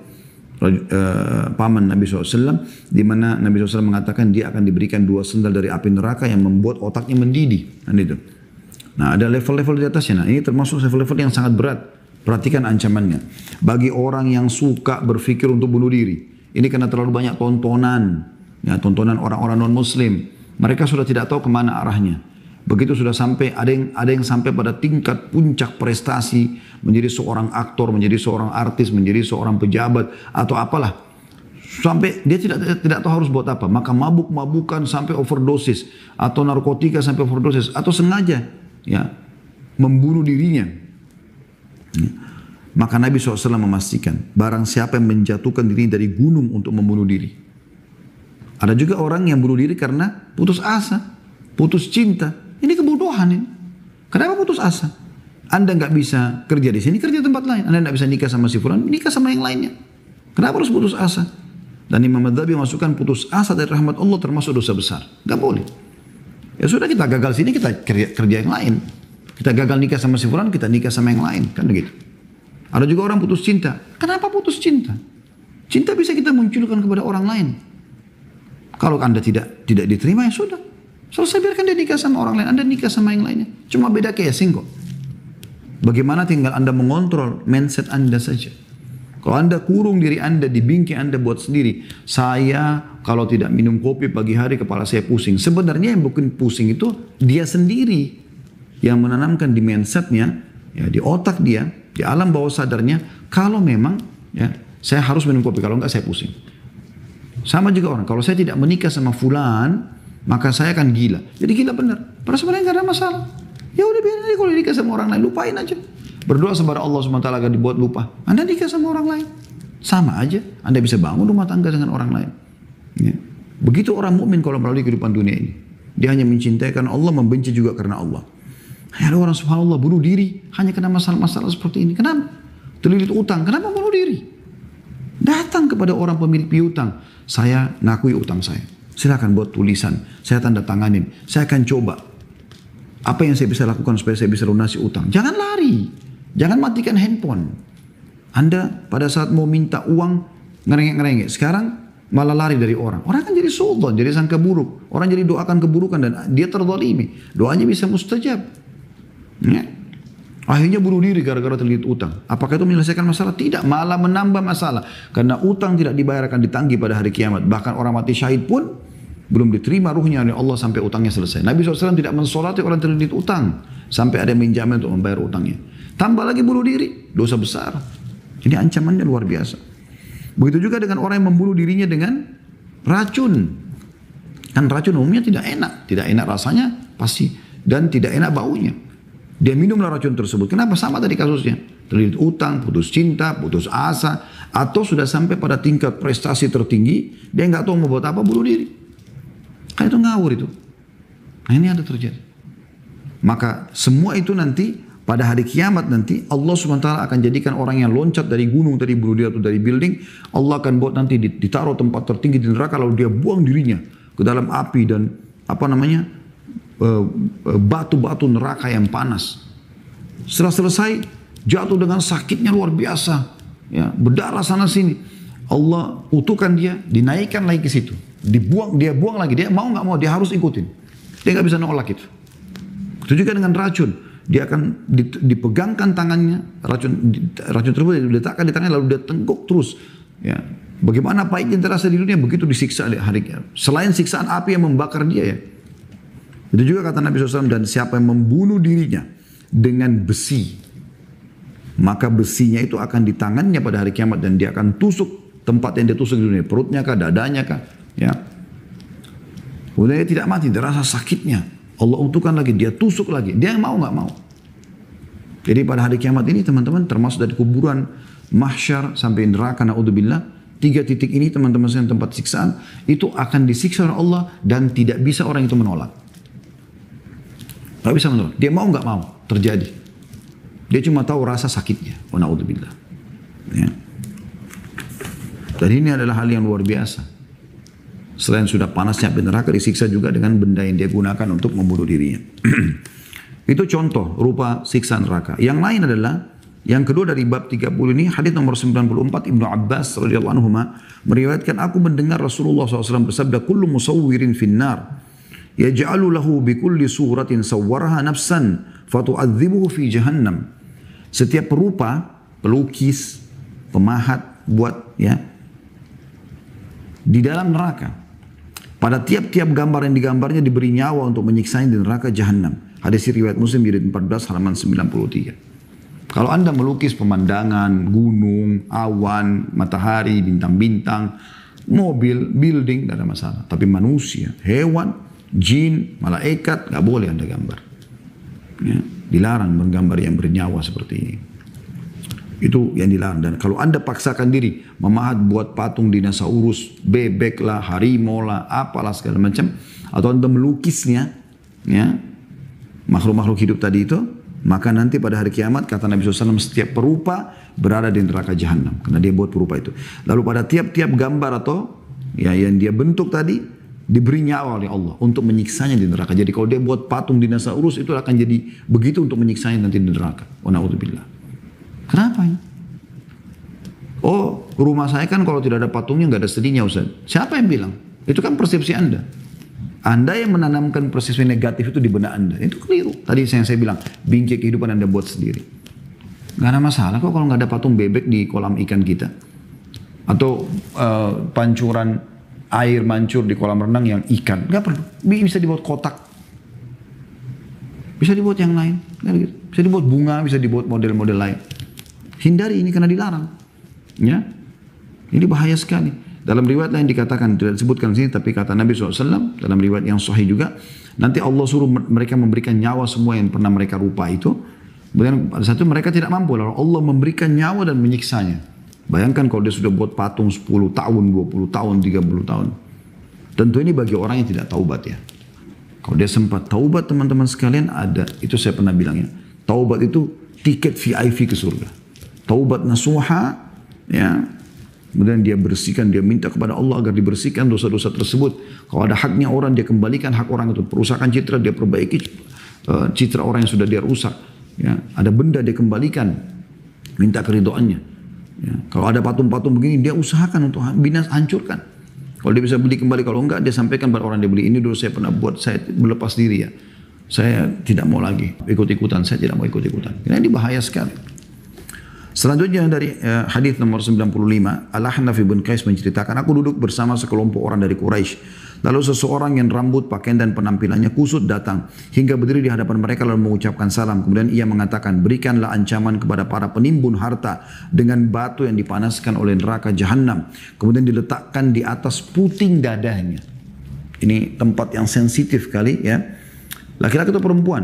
paman Nabi SAW, di mana Nabi SAW mengatakan dia akan diberikan 2 sendal dari api neraka yang membuat otaknya mendidih. Nah, ada level-level di atasnya. Nah, ini termasuk level-level yang sangat berat. Perhatikan ancamannya. Bagi orang yang suka berpikir untuk bunuh diri, ini karena terlalu banyak tontonan, ya, tontonan orang-orang non-Muslim. Mereka sudah tidak tahu kemana arahnya. Begitu sudah sampai, ada yang sampai pada tingkat puncak prestasi, menjadi seorang aktor, menjadi seorang artis, menjadi seorang pejabat, atau apalah. Sampai dia tidak tahu harus buat apa. Maka mabuk-mabukan sampai overdosis, atau narkotika sampai overdosis, atau sengaja ya membunuh dirinya. Maka Nabi SAW memastikan, barang siapa yang menjatuhkan diri dari gunung untuk membunuh diri. Ada juga orang yang bunuh diri karena putus asa, putus cinta. Ini kebodohan ini. Kenapa putus asa? Anda nggak bisa kerja di sini, kerja di tempat lain. Anda nggak bisa nikah sama si fulan, nikah sama yang lainnya. Kenapa harus putus asa? Dan Imam Madzhabi masukkan putus asa dari rahmat Allah termasuk dosa besar. Nggak boleh. Ya sudah, kita gagal sini, kita kerja yang lain. Kita gagal nikah sama si fulan, kita nikah sama yang lain. Kan begitu. Ada juga orang putus cinta. Kenapa putus cinta? Cinta bisa kita munculkan kepada orang lain. Kalau Anda tidak diterima, ya sudah. Selesai, biarkan dia nikah sama orang lain. Anda nikah sama yang lainnya. Cuma beda casing kok. Bagaimana tinggal Anda mengontrol mindset Anda saja. Kalau Anda kurung diri Anda, di bingkai Anda buat sendiri. Saya kalau tidak minum kopi pagi hari kepala saya pusing. Sebenarnya yang bikin pusing itu dia sendiri. Yang menanamkan di mindsetnya, ya, di otak dia, di alam bawah sadarnya. Kalau memang ya, saya harus minum kopi, kalau enggak saya pusing. Sama juga orang, kalau saya tidak menikah sama fulan, maka saya akan gila. Jadi gila benar. Padahal sebenarnya enggak ada masalah. Ya udah, biarin aja kalau nikah sama orang lain, lupain aja. Berdoa kepada Allah SWT agar dibuat lupa. Anda nikah sama orang lain, sama aja. Anda bisa bangun rumah tangga dengan orang lain. Ya. Begitu orang mukmin kalau melalui kehidupan dunia ini. Dia hanya mencintai karena Allah, membenci juga karena Allah. Ada orang subhanallah bunuh diri hanya karena masalah-masalah seperti ini. Kenapa? Terlilit utang. Kenapa bunuh diri? Datang kepada orang pemilik piutang. Saya ngakui utang saya. Silakan buat tulisan. Saya tanda tanganin. Saya akan coba. Apa yang saya bisa lakukan supaya saya bisa lunasi utang. Jangan lari. Jangan matikan handphone. Anda pada saat mau minta uang ngerengek-ngerengek. Sekarang malah lari dari orang. Orang kan jadi sultan, jadi sangka buruk. Orang jadi doakan keburukan dan dia terzalimi. Doanya bisa mustajab. Ya. Akhirnya bunuh diri gara-gara terlilit utang. Apakah itu menyelesaikan masalah? Tidak, malah menambah masalah. Karena utang tidak dibayar akan ditagih pada hari kiamat. Bahkan orang mati syahid pun belum diterima ruhnya oleh Allah sampai utangnya selesai. Nabi SAW tidak mensolati orang terlilit utang sampai ada yang menjamin untuk membayar utangnya. Tambah lagi bunuh diri, dosa besar. Ini ancamannya luar biasa. Begitu juga dengan orang yang membunuh dirinya dengan racun. Kan racun umumnya tidak enak rasanya pasti, dan tidak enak baunya. Dia minumlah racun tersebut. Kenapa? Sama tadi kasusnya. Terlilit utang, putus cinta, putus asa, atau sudah sampai pada tingkat prestasi tertinggi, dia nggak tahu mau buat apa, bunuh diri. Kan itu ngawur itu. Nah ini ada terjadi. Maka semua itu nanti pada hari kiamat nanti Allah SWT akan jadikan orang yang loncat dari gunung, dari bunuh diri atau dari building. Allah akan buat nanti ditaruh tempat tertinggi di neraka, lalu dia buang dirinya ke dalam api dan batu-batu neraka yang panas. Setelah selesai jatuh dengan sakitnya luar biasa, ya, berdarah sana sini. Allah utuhkan dia, dinaikkan lagi ke situ. Dia buang lagi, dia mau nggak mau, dia harus ikutin. Dia nggak bisa nolak itu. Itu juga dengan racun. Dia akan dipegangkan tangannya, racun tersebut diletakkan di tangannya, lalu dia tenggok terus. Ya. Bagaimana pahitnya terasa di dunia, begitu disiksa di hari kiamat. Selain siksaan api yang membakar dia, ya. Itu juga kata Nabi SAW, dan siapa yang membunuh dirinya dengan besi, maka besinya itu akan di tangannya pada hari kiamat, dan dia akan tusuk tempat yang dia tusuk di dunia, perutnya kah, dadanya kah, ya. Kemudian dia tidak mati, dia rasa sakitnya. Allah utuhkan lagi, dia tusuk lagi. Dia mau nggak mau. Jadi pada hari kiamat ini teman-teman, termasuk dari kuburan, mahsyar sampai neraka, naudzubillah, 3 titik ini teman-teman yang tempat siksaan, itu akan disiksa oleh Allah dan tidak bisa orang itu menolak. Nggak bisa menolak. Dia mau nggak mau, terjadi. Dia cuma tahu rasa sakitnya. Wa naudzubillah. Ya. Dan ini adalah hal yang luar biasa. Selain sudah panasnya api neraka, disiksa juga dengan benda yang dia gunakan untuk membunuh dirinya. Itu contoh rupa siksa neraka. Yang lain adalah, yang kedua dari bab 30 ini, hadits nomor 94, Ibnu Abbas radhiyallahu anhu meriwayatkan, aku mendengar Rasulullah SAW bersabda, kullu musawwirin finnar, yaj'alu lahu bikulli suratin sawwaraha nafsan, fatu'adzibuhu fi jahannam. Setiap perupa, pelukis, pemahat, buat ya, di dalam neraka. Pada tiap-tiap gambar yang digambarnya diberi nyawa untuk menyiksanya di neraka jahanam. Hadis riwayat Muslim jilid 14 halaman 93. Kalau Anda melukis pemandangan, gunung, awan, matahari, bintang-bintang, mobil, building, tidak ada masalah. Tapi manusia, hewan, jin, malaikat, nggak boleh Anda gambar. Ya, dilarang menggambar yang bernyawa seperti ini. Itu yang dilarang. Dan kalau Anda paksakan diri memahat buat patung dinosaurus, bebek lah, harimau lah, apalah segala macam, atau Anda melukisnya, ya, makhluk-makhluk hidup tadi itu, maka nanti pada hari kiamat kata Nabi SAW setiap perupa berada di neraka jahanam karena dia buat perupa itu. Lalu pada tiap-tiap gambar atau ya yang dia bentuk tadi diberi nyawa oleh Allah untuk menyiksanya di neraka. Jadi kalau dia buat patung dinosaurus itu akan jadi begitu untuk menyiksanya nanti di neraka. Wa na'udzubillah. Kenapa ini? Oh, rumah saya kan kalau tidak ada patungnya nggak ada sedihnya Ustaz. Siapa yang bilang? Itu kan persepsi Anda. Anda yang menanamkan persepsi negatif itu di benak Anda. Itu keliru. Tadi yang saya bilang, bingkai kehidupan Anda buat sendiri. Nggak ada masalah kok kalau nggak ada patung bebek di kolam ikan kita. Atau pancuran air mancur di kolam renang yang ikan. Nggak perlu. Bisa dibuat kotak. Bisa dibuat yang lain. Bisa dibuat bunga, bisa dibuat model-model lain. Hindari ini karena dilarang. Ya, ini bahaya sekali. Dalam riwayat lain dikatakan, tidak disebutkan sini, tapi kata Nabi SAW, dalam riwayat yang sahih juga, nanti Allah suruh mereka memberikan nyawa semua yang pernah mereka rupa itu. Kemudian pada satu mereka tidak mampu, lalu Allah memberikan nyawa dan menyiksanya. Bayangkan kalau dia sudah buat patung 10 tahun, 20 tahun, 30 tahun. Tentu ini bagi orang yang tidak taubat ya. Kalau dia sempat taubat teman-teman sekalian ada, itu saya pernah bilang ya. Taubat itu tiket VIP ke surga. Taubat nasuha, ya. Kemudian dia bersihkan, dia minta kepada Allah agar dibersihkan dosa-dosa tersebut. Kalau ada haknya orang, dia kembalikan hak orang itu. Perusakan citra, dia perbaiki citra orang yang sudah dia rusak. Ya. Ada benda dia kembalikan, minta keridhoannya. Ya. Kalau ada patung-patung begini, dia usahakan untuk hancurkan. Kalau dia bisa beli kembali, kalau enggak, dia sampaikan pada orang dia beli. Ini dulu saya pernah buat, saya melepas diri ya. Saya tidak mau lagi ikut-ikutan, saya tidak mau ikut-ikutan. Ini bahaya sekali. Selanjutnya dari hadis nomor 95, Al-Ahnaf bin Qais menceritakan, aku duduk bersama sekelompok orang dari Quraisy. Lalu seseorang yang rambut, pakaian dan penampilannya kusut datang hingga berdiri di hadapan mereka lalu mengucapkan salam. Kemudian ia mengatakan, berikanlah ancaman kepada para penimbun harta dengan batu yang dipanaskan oleh neraka jahanam. Kemudian diletakkan di atas puting dadanya. Ini tempat yang sensitif kali ya. Laki-laki atau perempuan.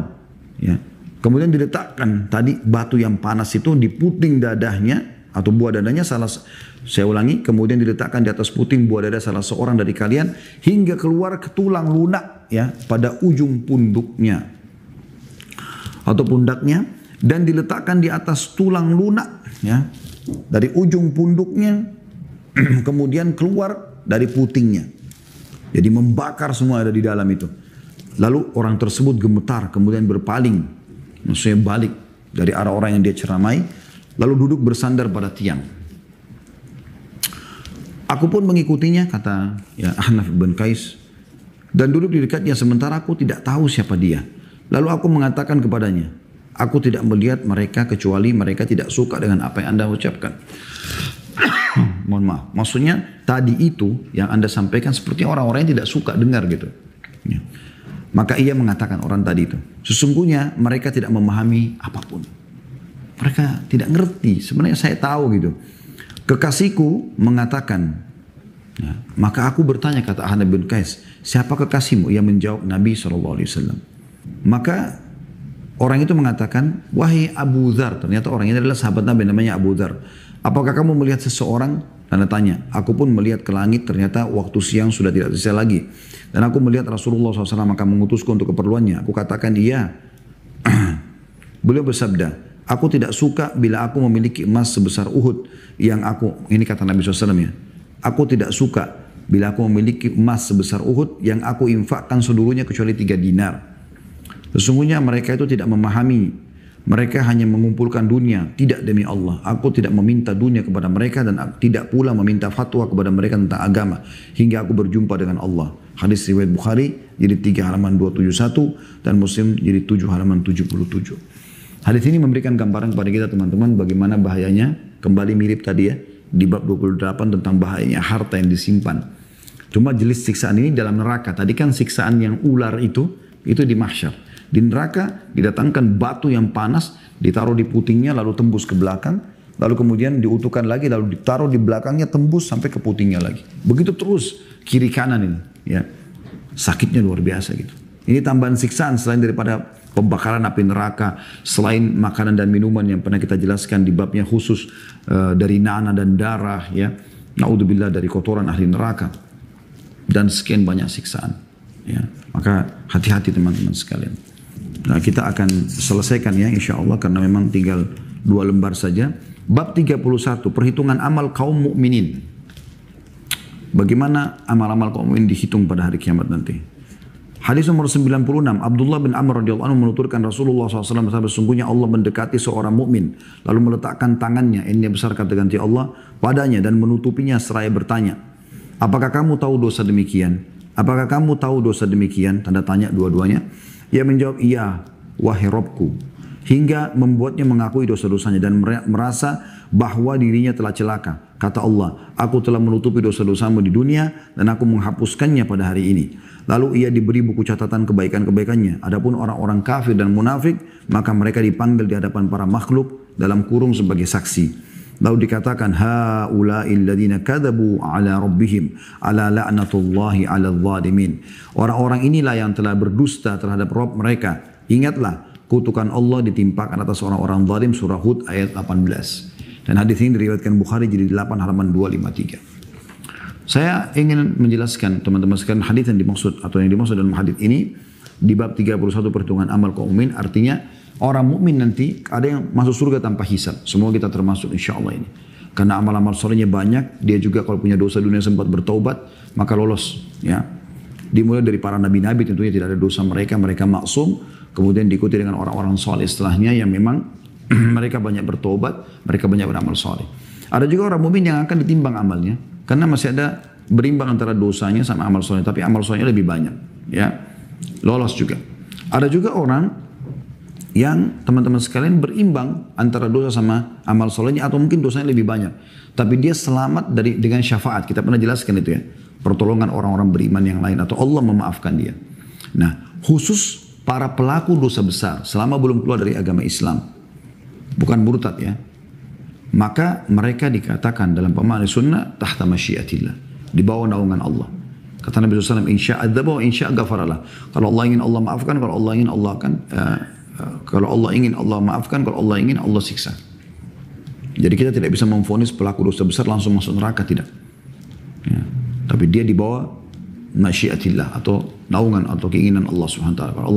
Ya. Kemudian diletakkan tadi batu yang panas itu di puting dadahnya atau buah dadanya saya ulangi, kemudian diletakkan di atas puting buah dada salah seorang dari kalian hingga keluar ke tulang lunak ya pada ujung punduknya atau pundaknya dan diletakkan di atas tulang lunak ya dari ujung punduknya kemudian keluar dari putingnya. Jadi membakar semua ada di dalam itu. Lalu orang tersebut gemetar kemudian berpaling. Maksudnya balik dari arah orang yang dia ceramai, lalu duduk bersandar pada tiang. Aku pun mengikutinya, kata ya Ahnaf bin Qais, dan duduk di dekatnya sementara aku tidak tahu siapa dia. Lalu aku mengatakan kepadanya, aku tidak melihat mereka kecuali mereka tidak suka dengan apa yang Anda ucapkan. Mohon maaf, maksudnya tadi itu yang Anda sampaikan seperti orang-orang yang tidak suka dengar gitu. Ya. Maka ia mengatakan orang tadi itu, sesungguhnya mereka tidak memahami apapun. Mereka tidak ngerti, sebenarnya saya tahu gitu. Kekasihku mengatakan, ya, maka aku bertanya kata Ahnaf bin Qais, siapa kekasihmu? Ia menjawab Nabi SAW. Maka orang itu mengatakan, wahai Abu Dhar, ternyata orang ini adalah sahabat Nabi namanya Abu Dhar. Apakah kamu melihat seseorang? Tanda tanya. Aku pun melihat ke langit, ternyata waktu siang sudah tidak tersisa lagi. Dan aku melihat Rasulullah SAW akan mengutusku untuk keperluannya. Aku katakan iya. Beliau bersabda, aku tidak suka bila aku memiliki emas sebesar Uhud. Ini kata Nabi SAW ya. Aku tidak suka bila aku memiliki emas sebesar Uhud yang aku infakkan seluruhnya kecuali 3 dinar. Sesungguhnya mereka itu tidak memahami. Mereka hanya mengumpulkan dunia, tidak demi Allah. Aku tidak meminta dunia kepada mereka dan tidak pula meminta fatwa kepada mereka tentang agama. Hingga aku berjumpa dengan Allah. Hadis riwayat Bukhari, jadi 3 halaman 271 dan Muslim jadi 7 halaman 77. Hadis ini memberikan gambaran kepada kita teman-teman bagaimana bahayanya, kembali mirip tadi ya, di bab 28 tentang bahayanya harta yang disimpan. Cuma jenis siksaan ini dalam neraka. Tadi kan siksaan yang ular itu di mahsyar. Di neraka didatangkan batu yang panas, ditaruh di putingnya lalu tembus ke belakang, lalu kemudian diutuhkan lagi lalu ditaruh di belakangnya tembus sampai ke putingnya lagi. Begitu terus kiri kanan ini, ya. Sakitnya luar biasa gitu. Ini tambahan siksaan selain daripada pembakaran api neraka, selain makanan dan minuman yang pernah kita jelaskan di babnya khusus dari nanah dan darah, ya. Naudzubillah dari kotoran ahli neraka dan sekian banyak siksaan. Ya. Maka hati-hati teman-teman sekalian. Nah, kita akan selesaikan ya insya Allah karena memang tinggal 2 lembar saja. Bab 31, perhitungan amal kaum mukminin. Bagaimana amal-amal kaum mukminin dihitung pada hari kiamat nanti. Hadis nomor 96, Abdullah bin Amr radhiyallahu anhu menuturkan Rasulullah SAW bersabda, sesungguhnya Allah mendekati seorang mukmin lalu meletakkan tangannya, ini besar kata ganti Allah, padanya dan menutupinya seraya bertanya, apakah kamu tahu dosa demikian? Apakah kamu tahu dosa demikian? Tanda tanya dua-duanya. Ia menjawab, iya, wahai Rabbku. Hingga membuatnya mengakui dosa-dosanya dan merasa bahwa dirinya telah celaka. Kata Allah, aku telah menutupi dosa-dosamu di dunia dan aku menghapuskannya pada hari ini. Lalu ia diberi buku catatan kebaikan-kebaikannya. Adapun orang-orang kafir dan munafik, maka mereka dipanggil di hadapan para makhluk dalam kurung sebagai saksi. Lalu dikatakan, haula'il ladzina kadzabu ala rabbihim ala la'natullahi 'alal zalimin. Orang-orang inilah yang telah berdusta terhadap Rabb mereka. Ingatlah, kutukan Allah ditimpakan atas orang-orang zalim, surah Hud ayat 18. Dan hadis ini diriwayatkan Bukhari jadi 8 halaman 253. Saya ingin menjelaskan teman-teman sekalian hadis yang dimaksud atau yang dimaksud dalam hadis ini di bab 31 perhitungan amal kaum mukmin, artinya orang mukmin nanti ada yang masuk surga tanpa hisab. Semua kita termasuk insya Allah ini. Karena amal-amal solehnya banyak, dia juga kalau punya dosa dunia sempat bertaubat, maka lolos. Ya, dimulai dari para nabi-nabi tentunya tidak ada dosa mereka, mereka maksum. Kemudian diikuti dengan orang-orang soleh setelahnya yang memang mereka banyak bertobat, mereka banyak beramal soleh. Ada juga orang mukmin yang akan ditimbang amalnya, karena masih ada berimbang antara dosanya sama amal soleh, tapi amal solehnya lebih banyak, ya, lolos juga. Ada juga orang yang teman-teman sekalian berimbang antara dosa sama amal solehnya atau mungkin dosanya lebih banyak, tapi dia selamat dengan syafaat. Kita pernah jelaskan itu ya, pertolongan orang-orang beriman yang lain atau Allah memaafkan dia. Nah, khusus para pelaku dosa besar selama belum keluar dari agama Islam, bukan murtad ya, maka mereka dikatakan dalam pemahaman sunnah tahta masyiatillah, di bawah naungan Allah. Kata Nabi SAW, insya adzaba wa insya ghafaralah. Kalau Allah ingin Allah maafkan, kalau Allah ingin Allah akan kalau Allah ingin Allah maafkan, kalau Allah ingin Allah siksa. Jadi kita tidak bisa memvonis pelaku dosa besar langsung masuk neraka, tidak. Ya. Tapi dia di bawah masyiatillah atau naungan atau keinginan Allah Subhanahu wa taala. Kalau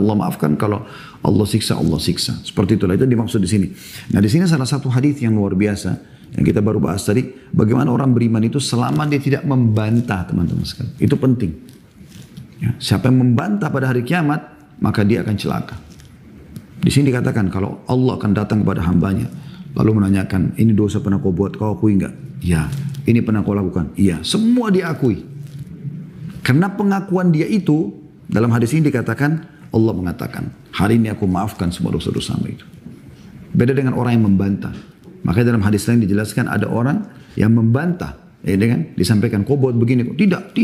Allah maafkan, kalau Allah siksa, Allah siksa. Seperti itulah itu dimaksud di sini. Nah, di sini salah satu hadis yang luar biasa yang kita baru bahas tadi, bagaimana orang beriman itu selama dia tidak membantah, teman-teman sekalian. Itu penting. Ya, siapa yang membantah pada hari kiamat, maka dia akan celaka. Di sini dikatakan kalau Allah akan datang kepada hambanya lalu menanyakan, ini dosa pernah kau buat, kau akui enggak? Iya. Ini pernah kau lakukan? Iya. Semua dia akui. Karena pengakuan dia itu, dalam hadis ini dikatakan, Allah mengatakan, hari ini aku maafkan semua dosa-dosamu itu. Beda dengan orang yang membantah. Makanya dalam hadis lain dijelaskan ada orang yang membantah. Ya, dengan disampaikan, kau buat begini. Tidak.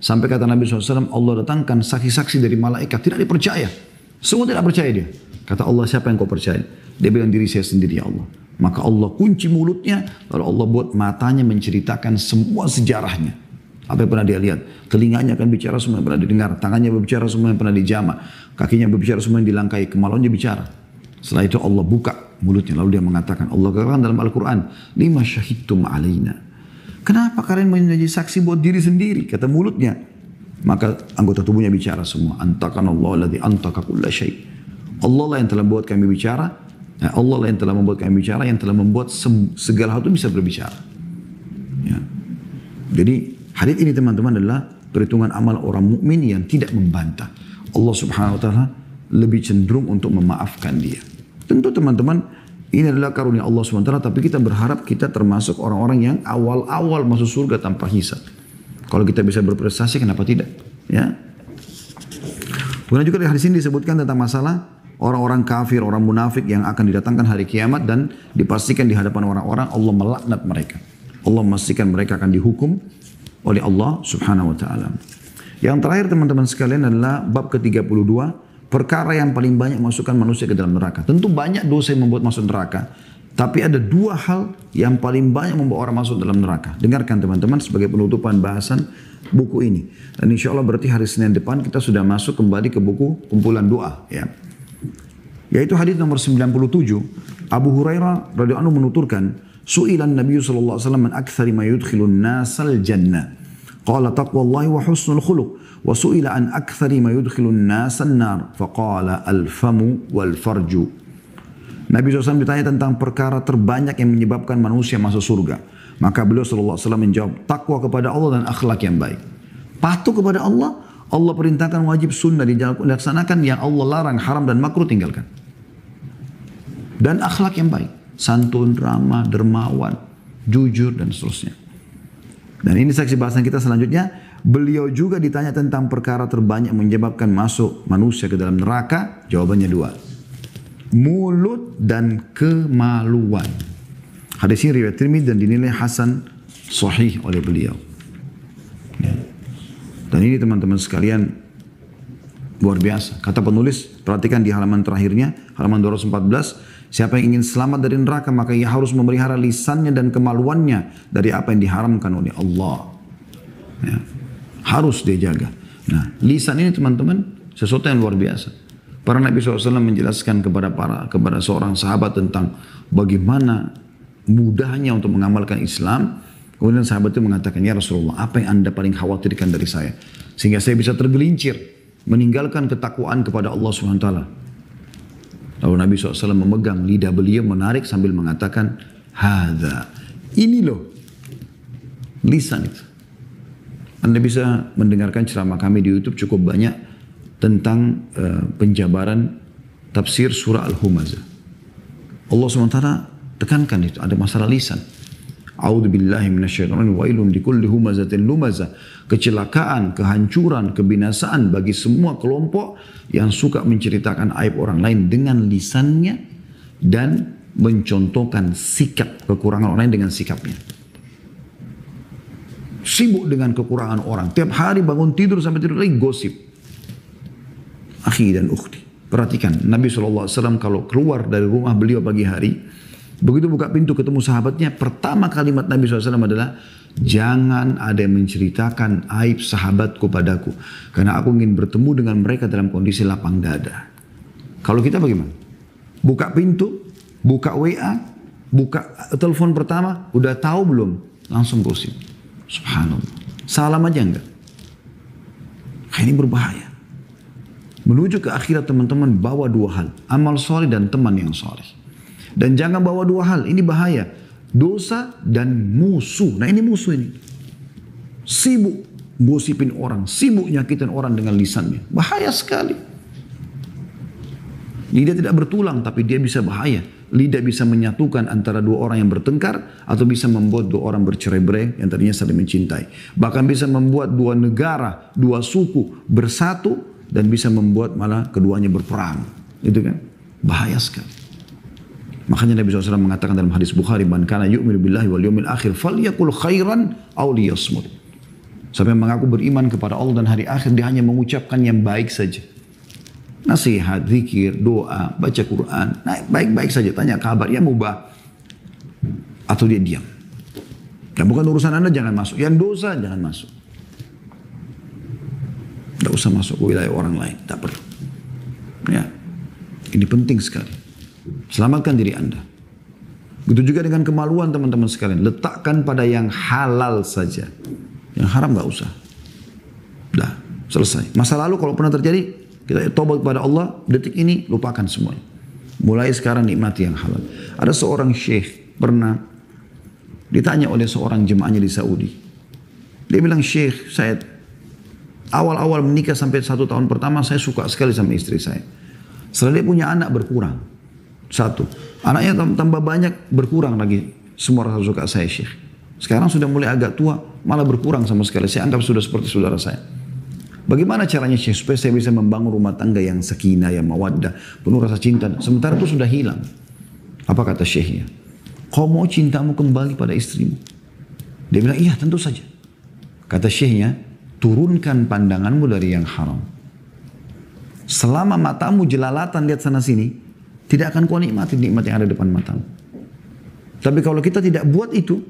Sampai kata Nabi SAW, Allah datangkan saksi-saksi dari malaikat, tidak dipercaya. Semua tidak percaya dia. Kata Allah, siapa yang kau percaya? Dia bilang, diri saya sendiri ya Allah. Maka Allah kunci mulutnya, lalu Allah buat matanya menceritakan semua sejarahnya. Apa yang pernah dia lihat? Telinganya akan bicara semua yang pernah didengar. Tangannya berbicara semua yang pernah dijama. Kakinya berbicara semua yang dilangkai. Kemaluannya bicara. Setelah itu Allah buka mulutnya. Lalu dia mengatakan, Allah katakan dalam Al-Quran, lima syahidtum alaina. Kenapa kalian menjadi saksi buat diri sendiri? Kata mulutnya. Maka anggota tubuhnya bicara semua. Antakan Allah alladhi antaka kulla syai'. Allah lah yang telah membuat kami bicara. Allah lah yang telah membuat kami bicara. Yang telah membuat segala hal itu bisa berbicara. Ya. Jadi hadits ini teman-teman adalah perhitungan amal orang mukmin yang tidak membantah. Allah Subhanahu wa taala lebih cenderung untuk memaafkan dia. Tentu teman-teman, ini adalah karunia Allah Subhanahu wa taala, tapi kita berharap kita termasuk orang-orang yang awal-awal masuk surga tanpa hisab. Kalau kita bisa berprestasi, kenapa tidak? Ya. Kemudian juga di hadis ini disebutkan tentang masalah orang-orang kafir, orang munafik yang akan didatangkan hari kiamat dan dipastikan di hadapan orang-orang Allah melaknat mereka. Allah memastikan mereka akan dihukum oleh Allah Subhanahu wa taala. Yang terakhir teman-teman sekalian adalah bab ke-32, perkara yang paling banyak masukkan manusia ke dalam neraka. Tentu banyak dosa yang membuat masuk neraka. Tapi ada dua hal yang paling banyak membawa orang masuk dalam neraka. Dengarkan teman-teman sebagai penutupan bahasan buku ini. Dan insya Allah berarti hari Senin depan kita sudah masuk kembali ke buku kumpulan doa. Ya. Yaitu hadis nomor 97. Abu Hurairah radhiyallahu anhu menuturkan, Su'ilan Nabi sallallahu alaihi wasallam an aktsari ma yudkhilun nasal jannah. Qala taqwallahi wa husnul khuluq. Wa su'ila an aktsari ma yudkhilun nasan nar. Faqala al-famu wal farju. Nabi SAW ditanya tentang perkara terbanyak yang menyebabkan manusia masuk surga. Maka beliau SAW menjawab, takwa kepada Allah dan akhlak yang baik. Patuh kepada Allah, Allah perintahkan wajib sunnah dilaksanakan, yang Allah larang haram dan makruh tinggalkan. Dan akhlak yang baik, santun, ramah, dermawan, jujur dan seterusnya. Dan ini saksi bahasan kita selanjutnya. Beliau juga ditanya tentang perkara terbanyak menyebabkan masuk manusia ke dalam neraka. Jawabannya dua. Mulut dan kemaluan. Hadis ini riwayat Tirmidzi dan dinilai hasan sahih oleh beliau. Ya. Dan ini teman-teman sekalian luar biasa. Kata penulis, perhatikan di halaman terakhirnya, halaman 214, siapa yang ingin selamat dari neraka maka ia harus memelihara lisannya dan kemaluannya dari apa yang diharamkan oleh Allah. Ya. Harus dia jaga. Nah, lisan ini teman-teman sesuatu yang luar biasa. Para Nabi SAW menjelaskan kepada seorang sahabat tentang bagaimana mudahnya untuk mengamalkan Islam. Kemudian sahabat itu mengatakan, ya Rasulullah, apa yang anda paling khawatirkan dari saya? Sehingga saya bisa tergelincir, meninggalkan ketakwaan kepada Allah SWT. Lalu Nabi SAW memegang lidah beliau, menarik sambil mengatakan, hadza, ini loh, lisan itu. Anda bisa mendengarkan ceramah kami di YouTube cukup banyak tentang penjabaran tafsir surah Al-Humazah. Allah SWT tekankan itu, ada masalah lisan. A'udzubillahi minasyaitonir wailun likulli humazatin lumazah. Kecelakaan, kehancuran, kebinasaan bagi semua kelompok yang suka menceritakan aib orang lain dengan lisannya dan mencontohkan sikap kekurangan orang lain dengan sikapnya. Sibuk dengan kekurangan orang. Tiap hari bangun tidur sampai tidur lagi gosip. Akhi dan ukhti, perhatikan Nabi SAW kalau keluar dari rumah beliau pagi hari, begitu buka pintu ketemu sahabatnya, pertama kalimat Nabi SAW adalah, jangan ada yang menceritakan aib sahabatku padaku, karena aku ingin bertemu dengan mereka dalam kondisi lapang dada. Kalau kita bagaimana? Buka pintu, buka WA, buka telepon pertama, udah tahu belum? Langsung gosip. Subhanallah. Salam aja enggak? Ini berbahaya. Menuju ke akhirat teman-teman bawa dua hal. Amal soleh dan teman yang soleh. Dan jangan bawa dua hal. Ini bahaya. Dosa dan musuh. Nah ini musuh ini. Sibuk gosipin orang. Sibuk nyakitin orang dengan lisannya. Bahaya sekali. Lidah tidak bertulang tapi dia bisa bahaya. Lidah bisa menyatukan antara dua orang yang bertengkar. Atau bisa membuat dua orang bercerai-berai yang tadinya saling mencintai. Bahkan bisa membuat dua negara, dua suku bersatu. Dan bisa membuat malah keduanya berperang. Itu kan bahaya sekali. Makanya Nabi SAW mengatakan dalam hadis Bukhari, man kana yu'minu billahi wal yawmil akhir falyakul khairan aw liyasmut. Siapa yang mengaku beriman kepada Allah dan hari akhir, dia hanya mengucapkan yang baik saja. Nasihat, zikir, doa, baca Quran, nah, baik-baik saja. Tanya kabar, ya mubah. Atau dia diam. Ya, bukan urusan anda, jangan masuk. Yang dosa, jangan masuk. Tidak usah masuk ke wilayah orang lain. Tak perlu. Ya. Ini penting sekali. Selamatkan diri anda. Begitu juga dengan kemaluan teman-teman sekalian. Letakkan pada yang halal saja. Yang haram gak usah. Dah. Selesai. Masa lalu kalau pernah terjadi, kita tobat kepada Allah. Detik ini lupakan semuanya. Mulai sekarang nikmati yang halal. Ada seorang syekh pernah ditanya oleh seorang jemaahnya di Saudi. Dia bilang, syekh, saya awal-awal menikah sampai 1 tahun pertama saya suka sekali sama istri saya. Setelah dia punya anak berkurang. 1. Anaknya tambah banyak berkurang lagi. Semua rasa suka saya syekh. Sekarang sudah mulai agak tua malah berkurang sama sekali. Saya anggap sudah seperti saudara saya. Bagaimana caranya syekh supaya saya bisa membangun rumah tangga yang sakinah, yang mawaddah, penuh rasa cinta. Sementara itu sudah hilang. Apa kata syekhnya? Kau mau cintamu kembali pada istrimu? Dia bilang iya tentu saja. Kata syekhnya, turunkan pandanganmu dari yang haram. Selama matamu jelalatan lihat sana sini, tidak akan kau nikmati nikmat yang ada depan matamu. Tapi kalau kita tidak buat itu,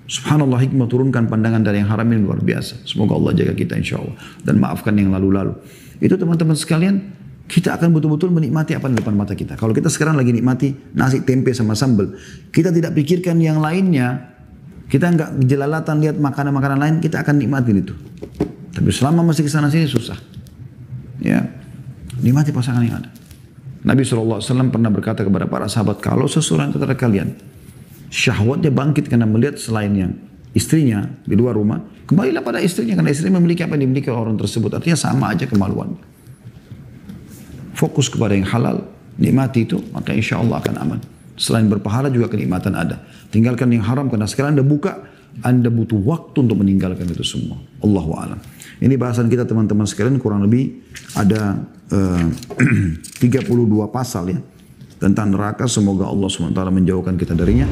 subhanallah, hikmah turunkan pandangan dari yang haram ini luar biasa. Semoga Allah jaga kita insya Allah. Dan maafkan yang lalu-lalu. Itu teman-teman sekalian, kita akan betul-betul menikmati apa di depan mata kita. Kalau kita sekarang lagi nikmati nasi tempe sama sambal, kita tidak pikirkan yang lainnya, kita nggak jelalatan lihat makanan-makanan lain, kita akan nikmatin itu. Tapi selama masih kesana sini susah. Ya, nikmati pasangan yang ada. Nabi SAW pernah berkata kepada para sahabat, kalau seseorang antara kalian syahwatnya bangkit karena melihat selain yang istrinya di luar rumah, kembalilah pada istrinya, karena istrinya memiliki apa yang dimiliki orang tersebut. Artinya sama aja kemaluan. Fokus kepada yang halal, nikmati itu, maka insya Allah akan aman. Selain berpahala juga kenikmatan ada. Tinggalkan yang haram, karena sekarang Anda buka, Anda butuh waktu untuk meninggalkan itu semua. Allahu a'lam. Ini bahasan kita teman-teman sekalian, kurang lebih ada 32 pasal ya tentang neraka. Semoga Allah SWT menjauhkan kita darinya.